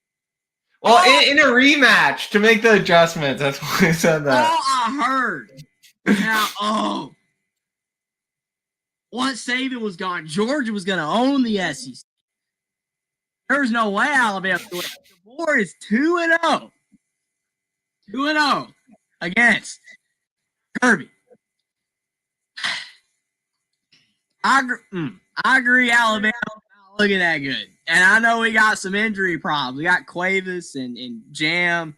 Well, in a rematch to make the adjustments, that's why I said that. All I heard. Now, once Saban was gone, Georgia was going to own the SEC. There's no way Alabama would. DeBoer is 2-0. 2-0 against Kirby. I agree, Alabama not looking that good. And I know we got some injury problems. We got Cuevas and Jam.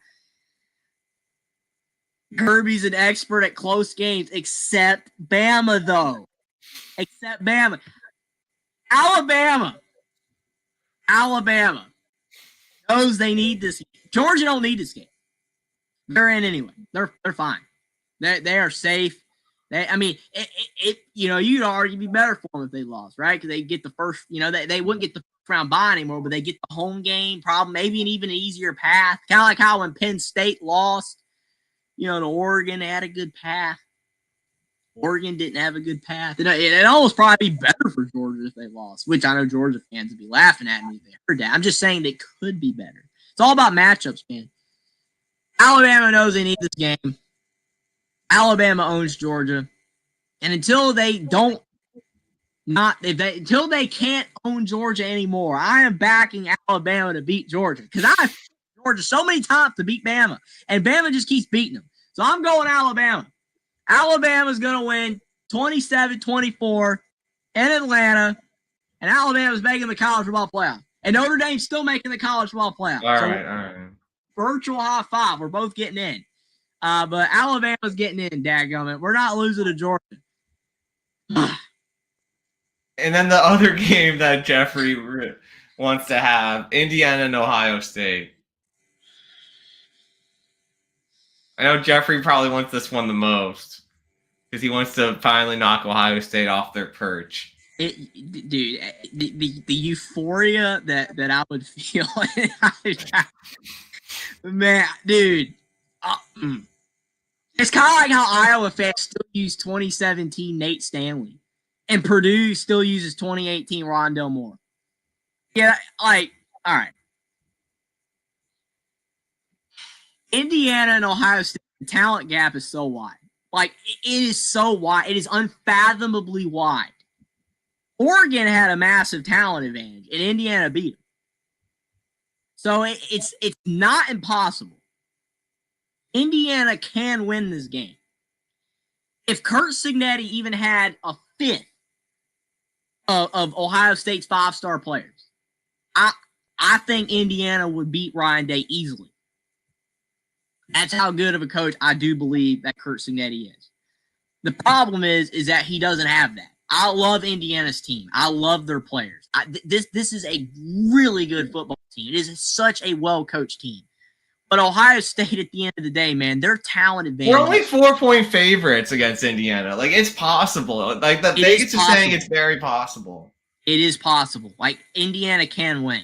Kirby's an expert at close games, except Bama, though. Except Bama. Alabama knows they need this game. Georgia don't need this game. They're in anyway. They're fine. They are safe. You'd argue it'd be better for them if they lost, right? Because they get the first, they wouldn't get the first round bye anymore, but they get the home game, probably maybe an even easier path. Kind of like how when Penn State lost, to Oregon, they had a good path. Oregon didn't have a good path. It'd almost probably be better for Georgia if they lost, which I know Georgia fans would be laughing at me if they heard that. I'm just saying they could be better. It's all about matchups, man. Alabama knows they need this game. Alabama owns Georgia. And until they can't own Georgia anymore, I am backing Alabama to beat Georgia. Because I've Georgia so many times to beat Bama. And Bama just keeps beating them. So I'm going Alabama. Alabama's going to win 27-24 in Atlanta. And Alabama's making the college football playoff. And Notre Dame's still making the college football playoff. All right. Virtual high five. We're both getting in. But Alabama's getting in, dadgummit. We're not losing to Georgia. And then the other game that Jeffrey wants to have, Indiana and Ohio State. I know Jeffrey probably wants this one the most because he wants to finally knock Ohio State off their perch. The euphoria that I would feel, man, dude. It's kind of like how Iowa fans still use 2017 Nate Stanley, and Purdue still uses 2018 Rondell Moore. Yeah, all right. Indiana and Ohio State, the talent gap is so wide. It is so wide. It is unfathomably wide. Oregon had a massive talent advantage, and Indiana beat them. So it's not impossible. Indiana can win this game. If Curt Cignetti even had a fifth of Ohio State's 5-star players, I think Indiana would beat Ryan Day easily. That's how good of a coach I do believe that Curt Cignetti is. The problem is that he doesn't have that. I love Indiana's team. I love their players. This is a really good football team. It is such a well-coached team. But Ohio State, at the end of the day, man, their talent advantage. We're only 4-point favorites against Indiana. It's possible. The Vegas is saying it's very possible. It is possible. Indiana can win.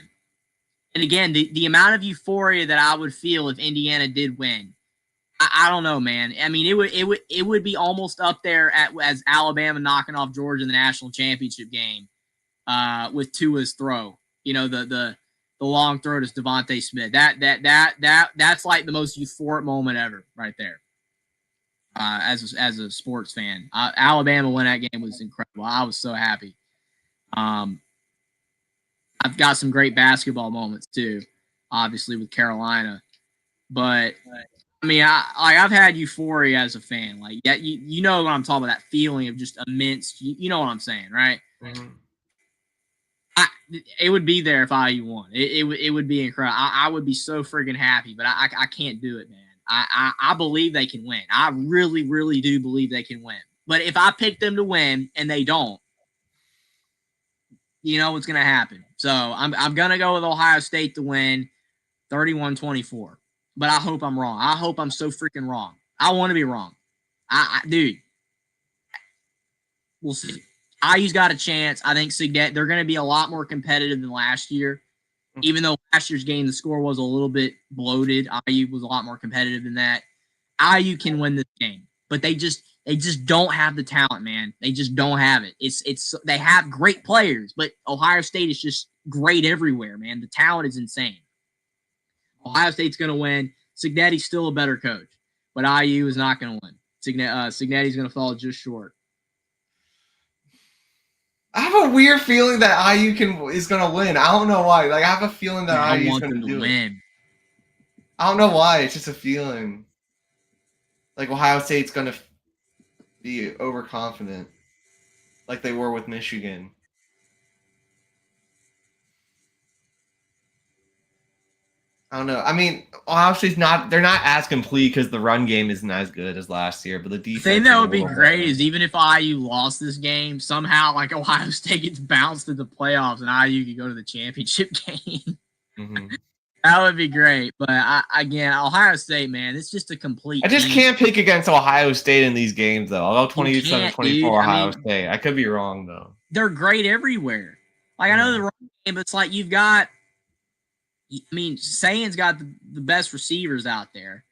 And again, the amount of euphoria that I would feel if Indiana did win, I don't know, man. I mean, it would be almost up there as Alabama knocking off Georgia in the national championship game with Tua's throw. The long throw to Devontae Smith. That's like the most euphoric moment ever, right there. As a sports fan, Alabama win that game was incredible. I was so happy. I've got some great basketball moments too, obviously with Carolina, but I mean, I've had euphoria as a fan. You know what I'm talking about, that feeling of just immense. You know what I'm saying, right? Mm-hmm. It would be there if IU won. It would be incredible. I would be so freaking happy, but I can't do it, man. I believe they can win. I really, really do believe they can win. But if I pick them to win and they don't, you know what's going to happen. So I'm going to go with Ohio State to win 31-24. But I hope I'm wrong. I hope I'm so freaking wrong. I want to be wrong. Dude, we'll see. IU's got a chance. I think they're going to be a lot more competitive than last year. Even though last year's game, the score was a little bit bloated, IU was a lot more competitive than that. IU can win this game, but they just don't have the talent, man. They just don't have it. They have great players, but Ohio State is just great everywhere, man. The talent is insane. Ohio State's going to win. Cignetti's still a better coach, but IU is not going to win. Cignetti's going to fall just short. I have a weird feeling that IU is going to win. I don't know why. Like, I have a feeling that IU is going to win. I don't know why. It's just a feeling. Like, Ohio State's going to be overconfident, like they were with Michigan. I don't know. I mean, Ohio State's they're not as complete because the run game isn't as good as last year, but the defense. The thing that would be great is even if IU lost this game, somehow like Ohio State gets bounced to the playoffs and IU can go to the championship game. Mm-hmm. That would be great. But again, Ohio State, man, it's just a complete. I just can't pick against Ohio State in these games, though. I'll go 27-24 Ohio State. I could be wrong, though. They're great everywhere. Like, I know the run game, but it's like you've got. I mean, Sayan's got the best receivers out there,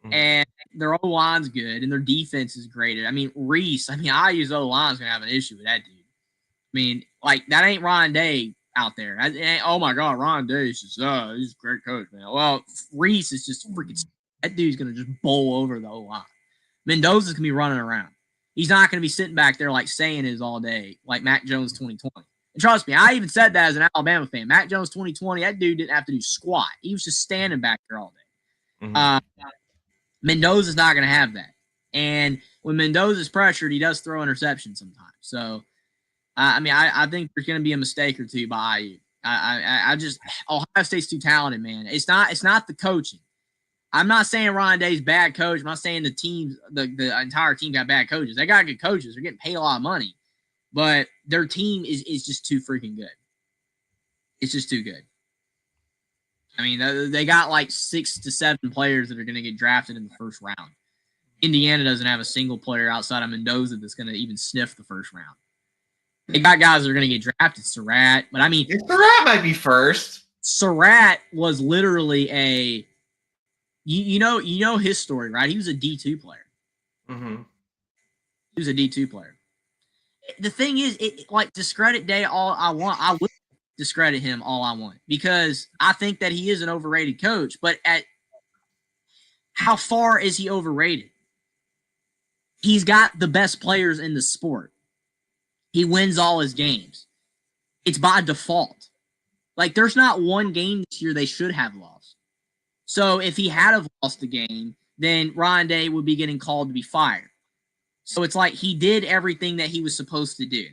and their O-line's good, and their defense is great. I mean, Reese, IU's O-line's going to have an issue with that dude. I mean, like, that ain't Ryan Day out there. Oh, my God, Ryan Day is just, he's a great coach, man. Well, Reese is just freaking – that dude's going to just bowl over the O-line. Mendoza's going to be running around. He's not going to be sitting back there like Sayan is all day, like Mac Jones 2020. And trust me, I even said that as an Alabama fan. Mac Jones 2020, that dude didn't have to do squat. He was just standing back there all day. Mm-hmm. Mendoza's not going to have that. And when Mendoza's pressured, he does throw interceptions sometimes. So, I think there's going to be a mistake or two by IU. Ohio State's too talented, man. It's not the coaching. I'm not saying Ryan Day's bad coach. I'm not saying the entire team got bad coaches. They got good coaches. They're getting paid a lot of money. But their team is just too freaking good. It's just too good. I mean, they got like 6 to 7 players that are going to get drafted in the first round. Indiana doesn't have a single player outside of Mendoza that's going to even sniff the first round. They got guys that are going to get drafted. Surratt. But, I mean. Surratt might be first. Surratt was literally a – you know his story, right? He was a D2 player. Mm-hmm. He was a D2 player. The thing is, discredit Day all I want. I will discredit him all I want because I think that he is an overrated coach. But at how far is he overrated? He's got the best players in the sport. He wins all his games. It's by default. Like, there's not one game this year they should have lost. So if he had have lost the game, then Ryan Day would be getting called to be fired. So it's like he did everything that he was supposed to do.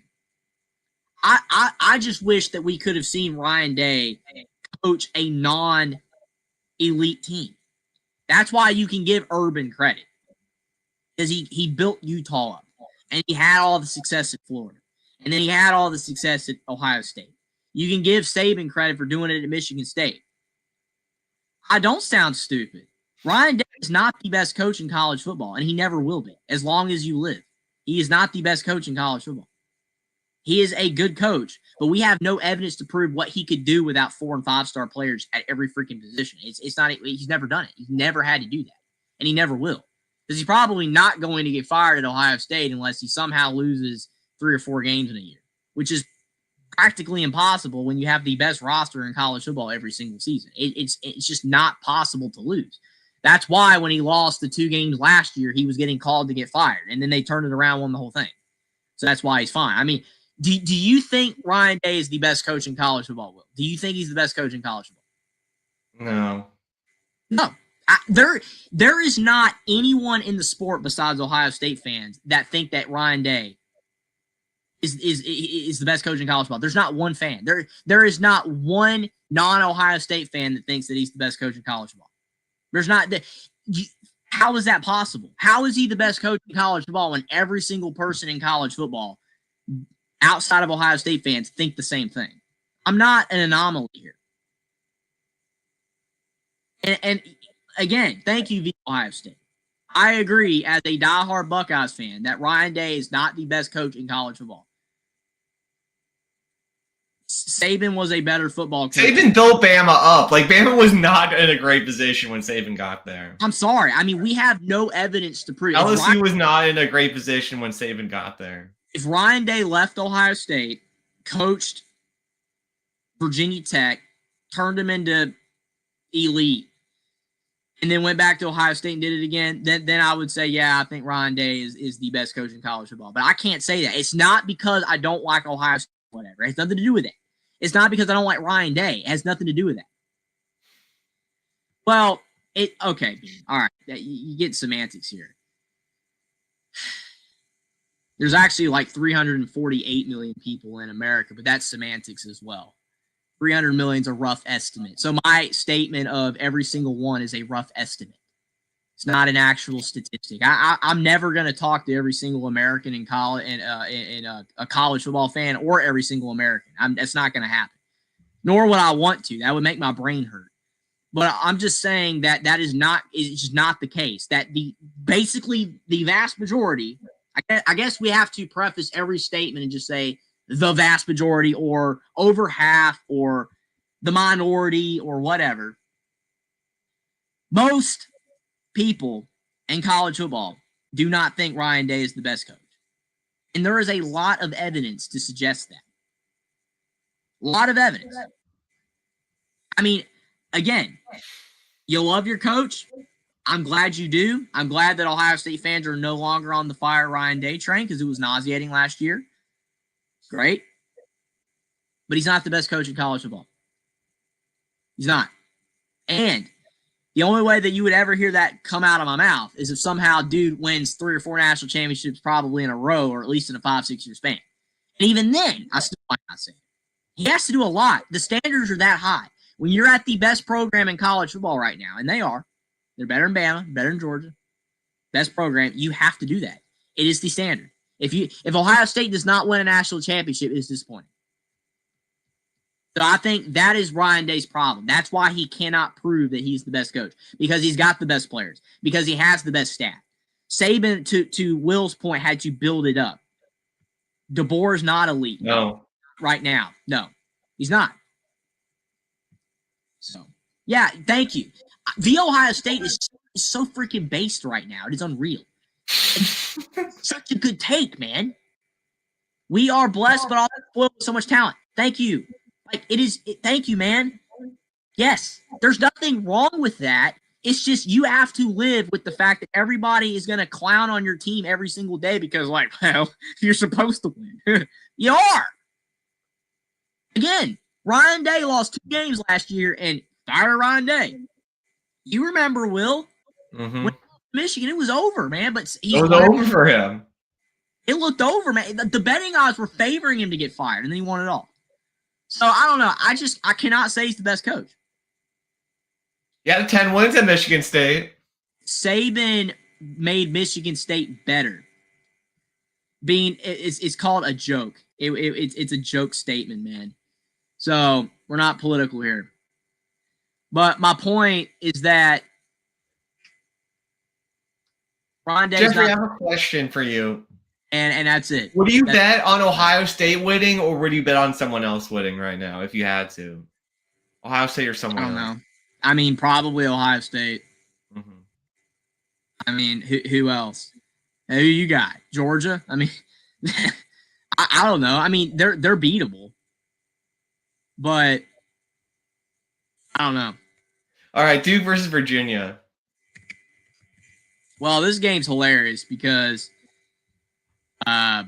I just wish that we could have seen Ryan Day coach a non-elite team. That's why you can give Urban credit. Because he built Utah up. And he had all the success at Florida. And then he had all the success at Ohio State. You can give Saban credit for doing it at Michigan State. I don't sound stupid. Ryan Day is not the best coach in college football, and he never will be, as long as you live. He is not the best coach in college football. He is a good coach, but we have no evidence to prove what he could do without 4- and 5-star players at every freaking position. It's not. He's never done it. He's never had to do that, and he never will. Because he's probably not going to get fired at Ohio State unless he somehow loses 3 or 4 games in a year, which is practically impossible when you have the best roster in college football every single season. It's just not possible to lose. That's why when he lost the 2 games last year, he was getting called to get fired. And then they turned it around, won the whole thing. So that's why he's fine. I mean, do you think Ryan Day is the best coach in college football, Will? Do you think he's the best coach in college football? No. There is not anyone in the sport besides Ohio State fans that think that Ryan Day is the best coach in college football. There's not one fan. There is not one non-Ohio State fan that thinks that he's the best coach in college football. There's not How is that possible? How is he the best coach in college football when every single person in college football outside of Ohio State fans think the same thing? I'm not an anomaly here. And again, thank you, Ohio State. I agree as a diehard Buckeyes fan that Ryan Day is not the best coach in college football. Saban was a better football coach. Saban built Bama up. Like, Bama was not in a great position when Saban got there. I'm sorry. I mean, we have no evidence to prove. LSU was not in a great position when Saban got there. If Ryan Day left Ohio State, coached Virginia Tech, turned them into elite, and then went back to Ohio State and did it again, then I would say, yeah, I think Ryan Day is the best coach in college football. But I can't say that. It's not because I don't like Ohio State, whatever. It has nothing to do with it. It's not because I don't like Ryan Day. It has nothing to do with that. Well, okay, all right. You get semantics here. There's actually like 348 million people in America, but that's semantics as well. 300 million is a rough estimate. So my statement of every single one is a rough estimate. It's not an actual statistic. I'm never going to talk to every single American in college and a college football fan or every single American. That's not going to happen. Nor would I want to. That would make my brain hurt. But I'm just saying that is not. It's just not the case. That basically the vast majority. I guess we have to preface every statement and just say the vast majority or over half or the minority or whatever. Most people in college football do not think Ryan Day is the best coach. And there is a lot of evidence to suggest that. A lot of evidence. I mean, again, you love your coach. I'm glad you do. I'm glad that Ohio State fans are no longer on the fire Ryan Day train because it was nauseating last year. Great. But he's not the best coach in college football. He's not. And the only way that you would ever hear that come out of my mouth is if somehow dude wins 3 or 4 national championships probably in a row or at least in a 5-6 year span. And even then, I still might not say it. He has to do a lot. The standards are that high. When you're at the best program in college football right now, and they are, they're better than Bama, better than Georgia, best program, you have to do that. It is the standard. If Ohio State does not win a national championship, it's disappointing. So I think that is Ryan Day's problem. That's why he cannot prove that he's the best coach, because he's got the best players, because he has the best staff. Saban, to Will's point, had to build it up. DeBoer is not elite. No. Right now. No, he's not. So, yeah, thank you. The Ohio State is so freaking based right now. It is unreal. It's such a good take, man. We are blessed, but also spoiled with so much talent. Thank you. Thank you, man. Yes, there's nothing wrong with that. It's just you have to live with the fact that everybody is going to clown on your team every single day because, well, you're supposed to win. You are. Again, Ryan Day lost 2 games last year, and fire Ryan Day. You remember, Will? Mm-hmm. When Michigan, it was over, man. But it was over for him. It looked over, man. The betting odds were favoring him to get fired, and then he won it all. So, I don't know. I cannot say he's the best coach. He had 10 wins at Michigan State. Saban made Michigan State better. It's called a joke. It's a joke statement, man. So, we're not political here. But my point is that Ron Day's Jeffrey, I have a question for you. And that's it. Would you bet on Ohio State winning, or would you bet on someone else winning right now if you had to? Ohio State or someone else? I don't know. I mean, probably Ohio State. Mm-hmm. I mean, who else? Who you got? Georgia? I mean, I don't know. I mean, they're beatable. But I don't know. All right, Duke versus Virginia. Well, this game's hilarious because I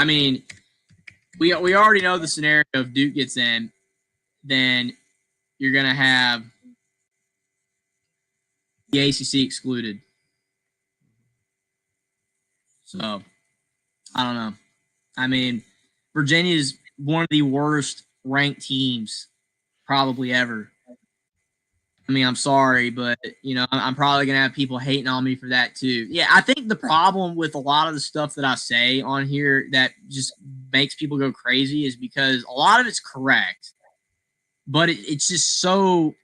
mean, we already know the scenario. If Duke gets in, then you're going to have the ACC excluded. So, I don't know. I mean, Virginia is one of the worst ranked teams probably ever. I I mean, I'm sorry, but, I'm probably going to have people hating on me for that too. Yeah, I think the problem with a lot of the stuff that I say on here that just makes people go crazy is because a lot of it's correct, but it's just so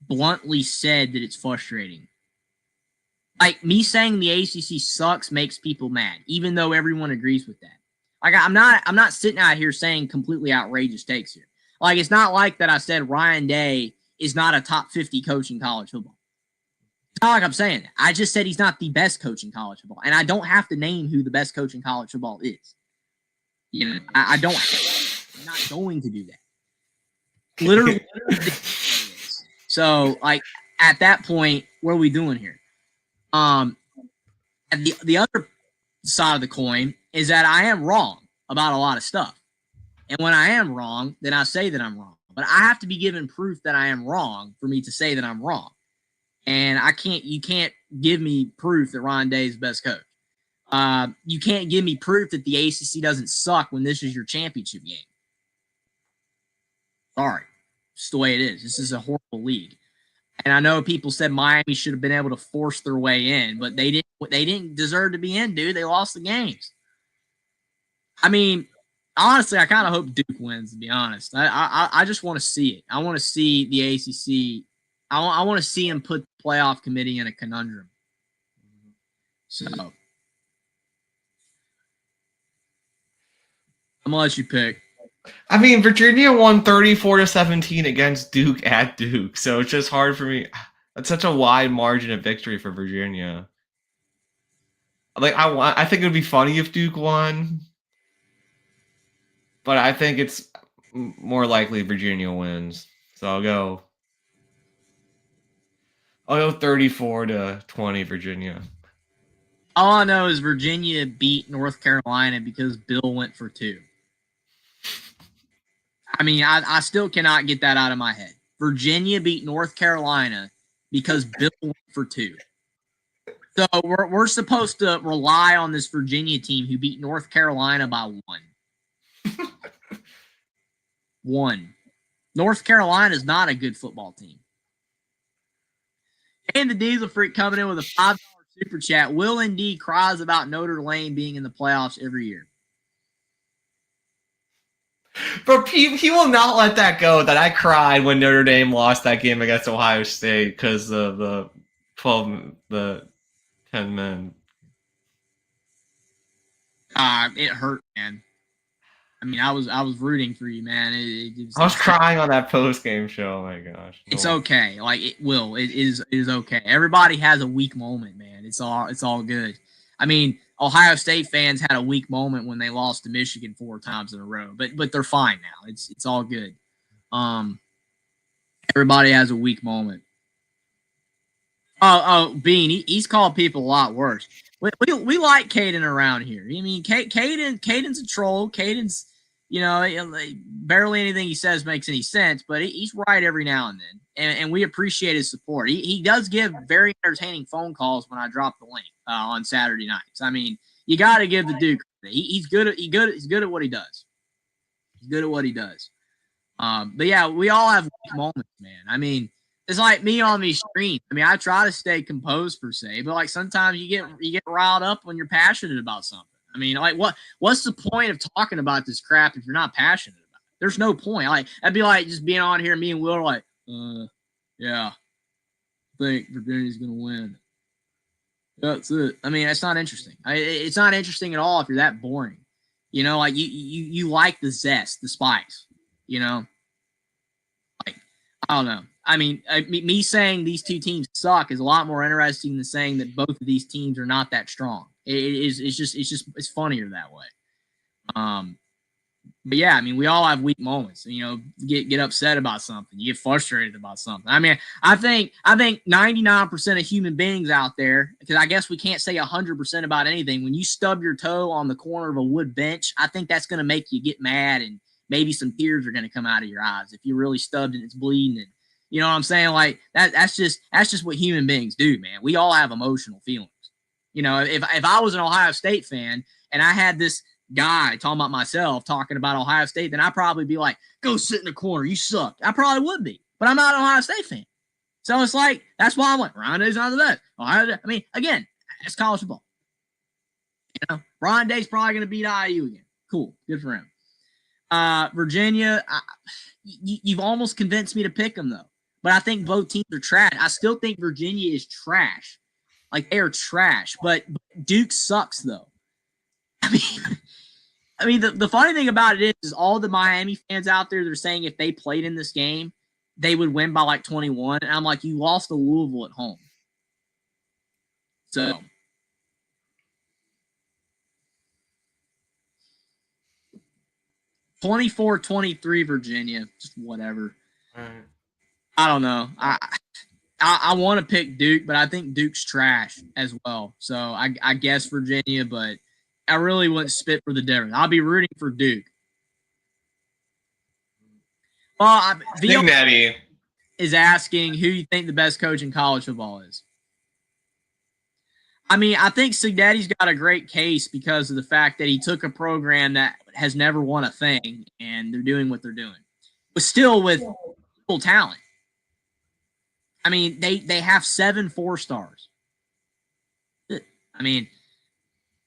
bluntly said that it's frustrating. Like, me saying the ACC sucks makes people mad, even though everyone agrees with that. Like, I'm not sitting out here saying completely outrageous takes here. Like, it's not like that I said Ryan Day is not a top 50 coach in college football. It's not like I'm saying that. I just said he's not the best coach in college football. And I don't have to name who the best coach in college football is. I don't. I'm not going to do that. Literally. So, like, at that point, what are we doing here? And the other side of the coin is that I am wrong about a lot of stuff. And when I am wrong, then I say that I'm wrong. But I have to be given proof that I am wrong for me to say that I'm wrong. And you can't give me proof that Ron Day is the best coach. You can't give me proof that the ACC doesn't suck when this is your championship game. Sorry. It's the way it is. This is a horrible league. And I know people said Miami should have been able to force their way in, but they didn't deserve to be in, dude. They lost the games. I mean, honestly, I kind of hope Duke wins, to be honest. I just want to see it. I want to see the ACC. I want to see him put the playoff committee in a conundrum. So, I'm going to let you pick. I mean, Virginia won 34-17 against Duke at Duke, so it's just hard for me. That's such a wide margin of victory for Virginia. Like, I think it would be funny if Duke won, but I think it's more likely Virginia wins. So I'll go 34-20 Virginia. All I know is Virginia beat North Carolina because Bill went for 2. I mean, I still cannot get that out of my head. Virginia beat North Carolina because Bill went for 2. So we're supposed to rely on this Virginia team who beat North Carolina by 1. 1. North Carolina is not a good football team. And the Diesel Freak coming in with a $5 super chat. Will indeed cries about Notre Dame being in the playoffs every year. But he will not let that go. That I cried when Notre Dame lost that game against Ohio State because of the 10 men. It hurt, man. I mean, I was rooting for you, man. I was crying on that post game show. Oh my gosh, it's okay. Like it is okay. Everybody has a weak moment, man. It's all good. I mean, Ohio State fans had a weak moment when they lost to Michigan 4 times in a row, but they're fine now. It's all good. Everybody has a weak moment. Bean, he's called people a lot worse. We like Caden around here. I mean, Caden's a troll. Caden's, barely anything he says makes any sense, but he's right every now and then, and we appreciate his support. He does give very entertaining phone calls when I drop the link on Saturday nights. I mean, you got to give the Duke credit. He's good at what he does. He's good at what he does. But yeah, we all have weak moments, man. I mean, it's like me on these streams. I mean, I try to stay composed per se, but like sometimes you get riled up when you're passionate about something. I mean, like what's the point of talking about this crap if you're not passionate about it? There's no point. Like that'd be like just being on here and me and Will are like, yeah, I think Virginia's gonna win. That's it. I mean, it's not interesting. It's not interesting at all if you're that boring. Like you like the zest, the spice. Like I don't know. I mean, me saying these two teams suck is a lot more interesting than saying that both of these teams are not that strong. It's funnier that way. But yeah, I mean, we all have weak moments. Get upset about something. You get frustrated about something. I mean, I think 99% of human beings out there, because I guess we can't say 100% about anything. When you stub your toe on the corner of a wood bench, I think that's going to make you get mad and maybe some tears are going to come out of your eyes if you really stubbed and it's bleeding. And you know what I'm saying? Like that's just what human beings do, man. We all have emotional feelings. If I was an Ohio State fan and I had this guy talking about Ohio State, then I'd probably be like, go sit in the corner. You suck. I probably would be. but I'm not an Ohio State fan. So it's like, that's why I'm like, Ryan Day's not the best. I mean, again, it's college football. Ryan Day's probably going to beat IU again. Cool. Good for him. Virginia, you've almost convinced me to pick them, though. But I think both teams are trash. I still think Virginia is trash. Like, they are trash. But Duke sucks, though. I mean, the funny thing about it is all the Miami fans out there, they're saying if they played in this game, they would win by like 21. And I'm like, you lost to Louisville at home. So 24-23 Virginia, just whatever. I don't know. I want to pick Duke, but I think Duke's trash as well. So I guess Virginia, but I really wouldn't spit for the difference. I'll be rooting for Duke. Well, Cignetti is asking who you think the best coach in college football is. I mean, I think Cignetti's got a great case because of the fact that he took a program that has never won a thing, and they're doing what they're doing. But still with full talent. I mean, they have 7 4-stars. I mean,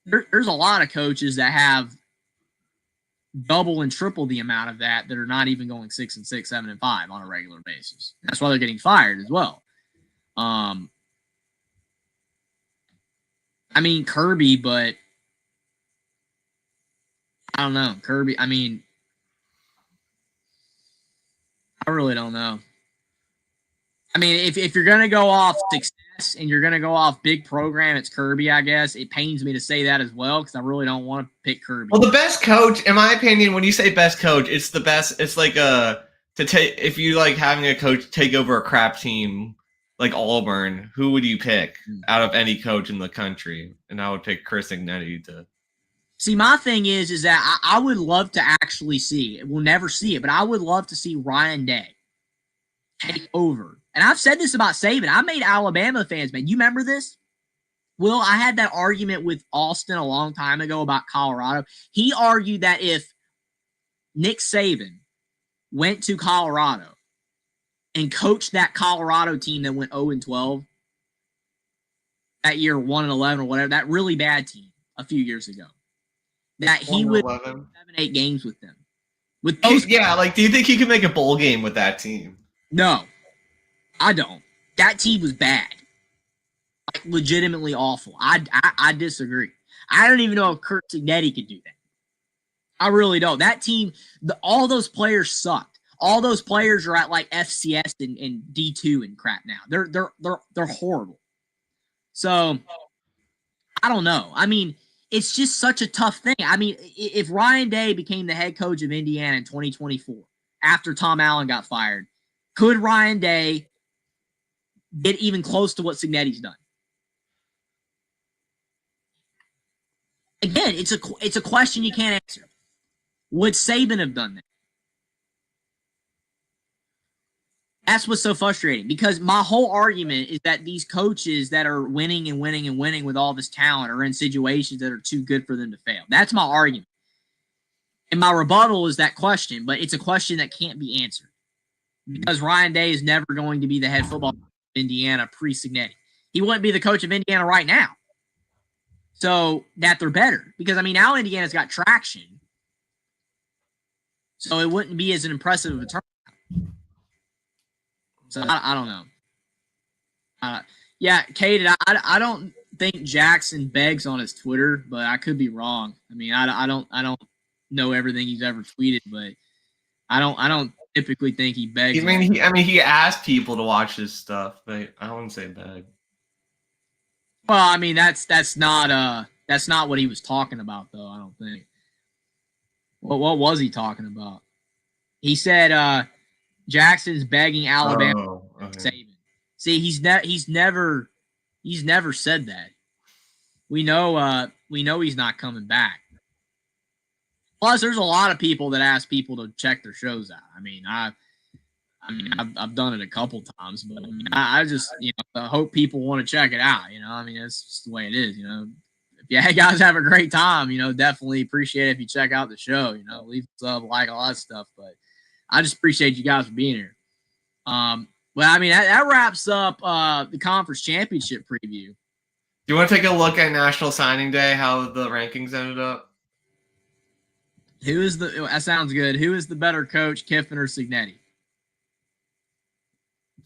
there's a lot of coaches that have double and triple the amount of that are not even going 6-6, 7-5 on a regular basis. That's why they're getting fired as well. I mean, Kirby, but I don't know. Kirby, I mean, I really don't know. I mean, if you're going to go off success and you're going to go off big program, it's Kirby, I guess. It pains me to say that as well because I really don't want to pick Kirby. Well, the best coach, in my opinion, when you say best coach, it's the best. It's like if you like having a coach take over a crap team like Auburn, who would you pick out of any coach in the country? And I would pick Chris Cignetti to. See, my thing is that I would love to actually see it. We'll never see it, but I would love to see Ryan Day take over. And I've said this about Saban. I made Alabama fans, man. You remember this? Will, I had that argument with Austin a long time ago about Colorado. He argued that if Nick Saban went to Colorado and coached that Colorado team that went 0-12 that year, 1-11 or whatever, that really bad team a few years ago, that he would win 7-8 games with them. With those, do you think he could make a bowl game with that team? No, I don't. That team was bad. Like, legitimately awful. I disagree. I don't even know if Kurt Cignetti could do that. I really don't. That team, all those players sucked. All those players are at like FCS and D2 and crap now. They're horrible. So I don't know. I mean, it's just such a tough thing. I mean, if Ryan Day became the head coach of Indiana in 2024 after Tom Allen got fired, could Ryan Day get even close to what Cignetti's done? Again, it's a question you can't answer. Would Saban have done that? That's what's so frustrating, because my whole argument is that these coaches that are winning and winning and winning with all this talent are in situations that are too good for them to fail. That's my argument. And my rebuttal is that question, but it's a question that can't be answered because Ryan Day is never going to be the head football coach of Indiana pre-Cignetti. He wouldn't be the coach of Indiana right now. So that they're better, because I mean, now Indiana's got traction. So it wouldn't be as an impressive of a turnout. So I don't know. Yeah, Kate, I don't think Jackson begs on his Twitter, but I could be wrong. I mean, I don't know everything he's ever tweeted, but I don't typically think he begs. He asked people to watch his stuff, but I wouldn't say beg. Well, I mean, that's not what he was talking about, though. I don't think. What was he talking about? He said Jackson's begging Alabama Saban. See, he's never said that. We know he's not coming back. Plus, there's a lot of people that ask people to check their shows out. I mean, I've done it a couple times, but I just hope people want to check it out. I mean, that's just the way it is. If you guys have a great time, definitely appreciate it if you check out the show. Leave a sub, like, all that stuff. But I just appreciate you guys for being here. Well, I mean, that wraps up the conference championship preview. Do you want to take a look at National Signing Day, how the rankings ended up? That sounds good. Who is the better coach, Kiffin or Cignetti?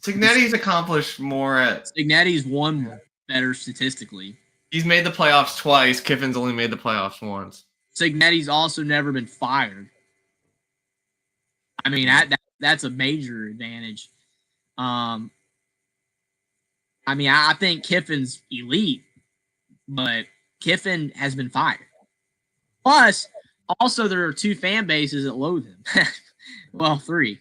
Cignetti's accomplished more at... Cignetti's won better statistically. He's made the playoffs twice. Kiffin's only made the playoffs once. Cignetti's also never been fired. I mean, that's a major advantage. I mean, I think Kiffin's elite, but Kiffin has been fired. Plus, also there are 2 fan bases that loathe him. Well, 3.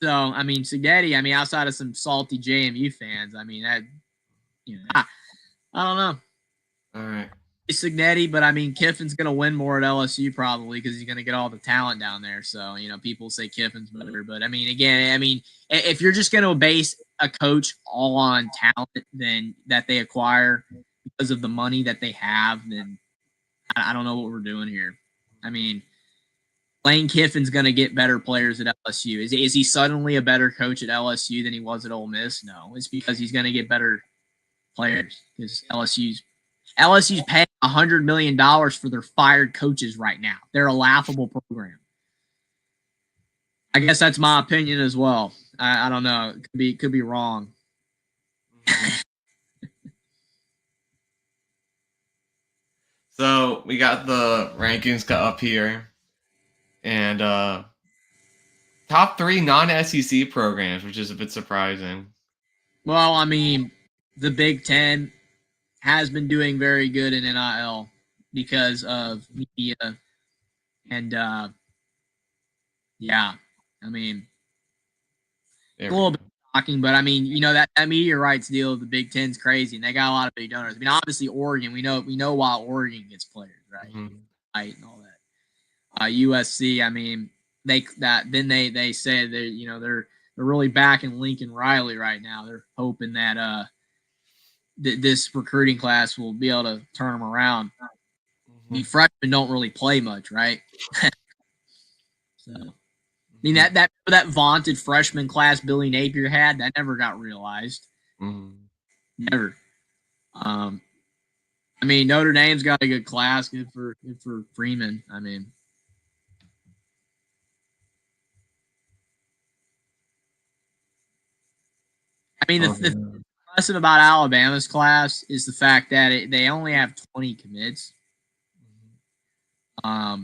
So, I mean, Cignetti, I mean, outside of some salty JMU fans, I mean, that, I don't know. All right. Cignetti, but I mean, Kiffin's going to win more at LSU probably because he's going to get all the talent down there. So, people say Kiffin's better. But, I mean, again, if you're just going to base a coach all on talent then that they acquire because of the money that they have, then I don't know what we're doing here. I mean, Lane Kiffin's going to get better players at LSU. Is he suddenly a better coach at LSU than he was at Ole Miss? No, it's because he's going to get better players because LSU's paying $100 million for their fired coaches right now. They're a laughable program. I guess that's my opinion as well. I don't know. It could be wrong. So we got the rankings up here. And top 3 non-SEC programs, which is a bit surprising. Well, I mean, the Big Ten has been doing very good in NIL because of media. And, yeah, I mean, it's a little bit shocking, but I mean, that media rights deal of the Big Ten's crazy, and they got a lot of big donors. I mean, obviously Oregon, we know why Oregon gets players, right? Mm-hmm. Right, and all that. USC, I mean, they say they're really backing Lincoln Riley right now. They're hoping that this recruiting class will be able to turn them around. Mm-hmm. The freshmen don't really play much, right? So, I mean, that vaunted freshman class Billy Napier had, that never got realized. Mm-hmm. Never. I mean, Notre Dame's got a good class. Good for Freeman. I mean, the impressive about Alabama's class is the fact that they only have 20 commits. So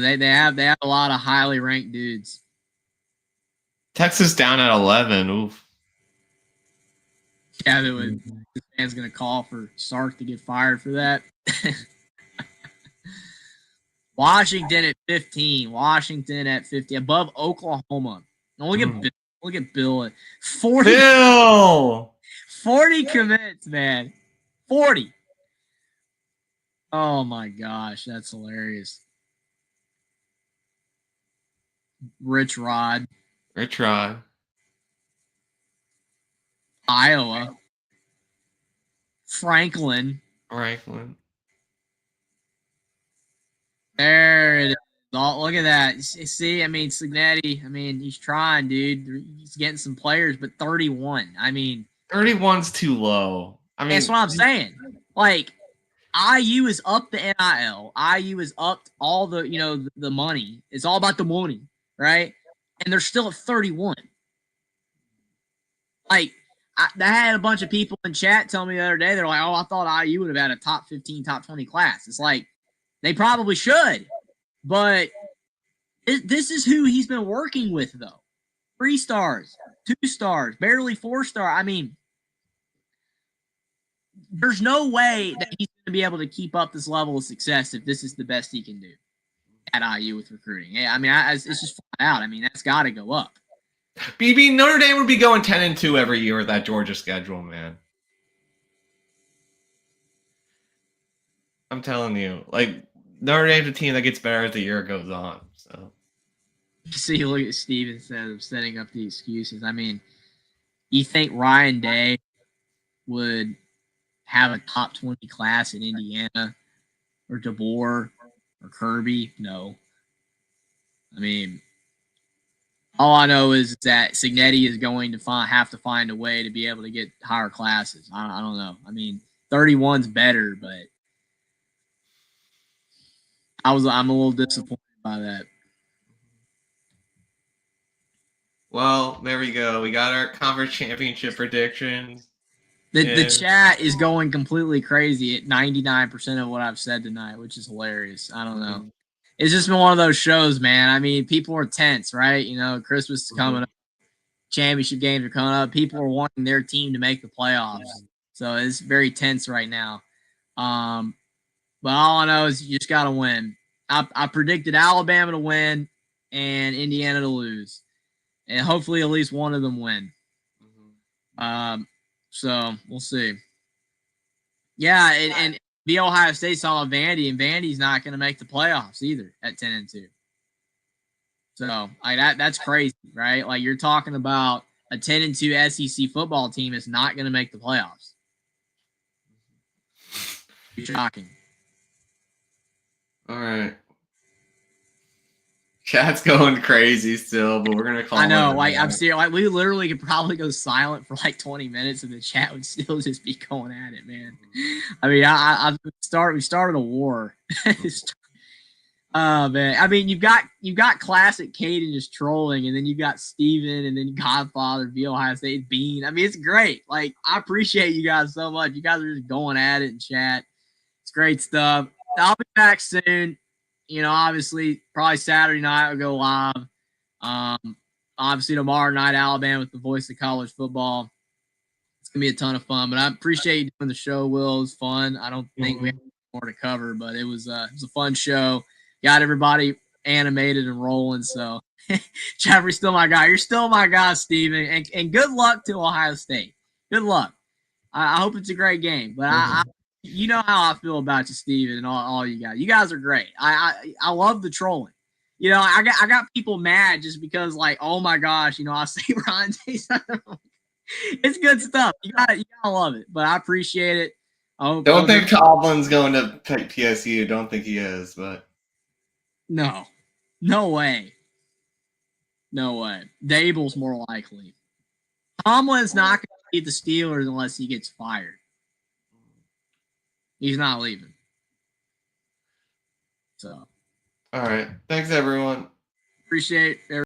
they have a lot of highly ranked dudes. Texas down at 11. Oof. Yeah, the fans gonna call for Sark to get fired for that. Washington at 15. Washington at 50, above Oklahoma. Now look at Bill. 40. Bill! 40 commits, man. 40. Oh my gosh, that's hilarious. Rich Rod. Iowa. Franklin. There it is. Oh, look at that. See, I mean, Cignetti, I mean, he's trying, dude. He's getting some players, but 31. I mean, 31's too low. I mean, that's what I'm saying. Like, IU is up the NIL. IU is up all the, the money. It's all about the money, right? And they're still at 31. Like, I had a bunch of people in chat tell me the other day, they're like, oh, I thought IU would have had a top 15, top 20 class. It's like, they probably should. But this is who he's been working with, though. 3 stars, 2 stars, barely 4 star. I mean, there's no way that he's going to be able to keep up this level of success if this is the best he can do at IU with recruiting. Yeah, I mean, it's just flat out. I mean, that's got to go up. BB, Notre Dame would be going 10-2 every year with that Georgia schedule, man. I'm telling you, like, Notre Dame's a team that gets better as the year goes on. So, see, look at Steven said of setting up the excuses. I mean, you think Ryan Day would have a top 20 class in Indiana or DeBoer or Kirby? No. I mean, All I know is that Signetti is going to have to find a way to be able to get higher classes. I don't know. I mean, 31's better, but I'm a little disappointed by that. Well, there we go. We got our conference championship predictions. The chat is going completely crazy at 99% of what I've said tonight, which is hilarious. I don't know. It's just been one of those shows, man. I mean, people are tense, right? You know, Christmas is coming up. Championship games are coming up. People are wanting their team to make the playoffs. So it's very tense right now. But all I know is you just got to win. I predicted Alabama to win and Indiana to lose. And hopefully at least one of them win. So we'll see. Yeah, and the Ohio State saw Vandy, and Vandy's not going to make the playoffs either at 10-2. So that's crazy, right? Like you're talking about a 10-2 SEC football team is not going to make the playoffs. Shocking. All right. Chat's going crazy still, but we're gonna call. I know, I'm serious. Like we literally could probably go silent for like 20 minutes, and the chat would still just be going at it, man. I mean, we started a war. Man. I mean, you've got classic Caden just trolling, and then you got Steven, and then Godfather, V Ohio State, Bean. I mean, it's great. Like, I appreciate you guys so much. You guys are just going at it in chat. It's great stuff. I'll be back soon. You know, obviously, probably Saturday night I'll go live. Obviously, tomorrow night, Alabama with the voice of college football. It's going to be a ton of fun. But I appreciate you doing the show, Will. It was fun. I don't think we have more to cover, but it was a fun show. Got everybody animated and rolling. So, Jeffrey's still my guy. You're still my guy, Steven. And good luck to Ohio State. Good luck. I hope it's a great game. But you know how I feel about you, Steven, and all you guys. You guys are great. I love the trolling. You know, I got people mad just because, like, oh my gosh, you know, I say Ryan Jason. It's good stuff. You gotta love it. But I appreciate it. Don't think Tomlin's going to pick PSU. Don't think he is, but no way. No way. Dable's more likely. Tomlin's not going to beat the Steelers unless he gets fired. He's not leaving. So. All right. Thanks, everyone. Appreciate everyone.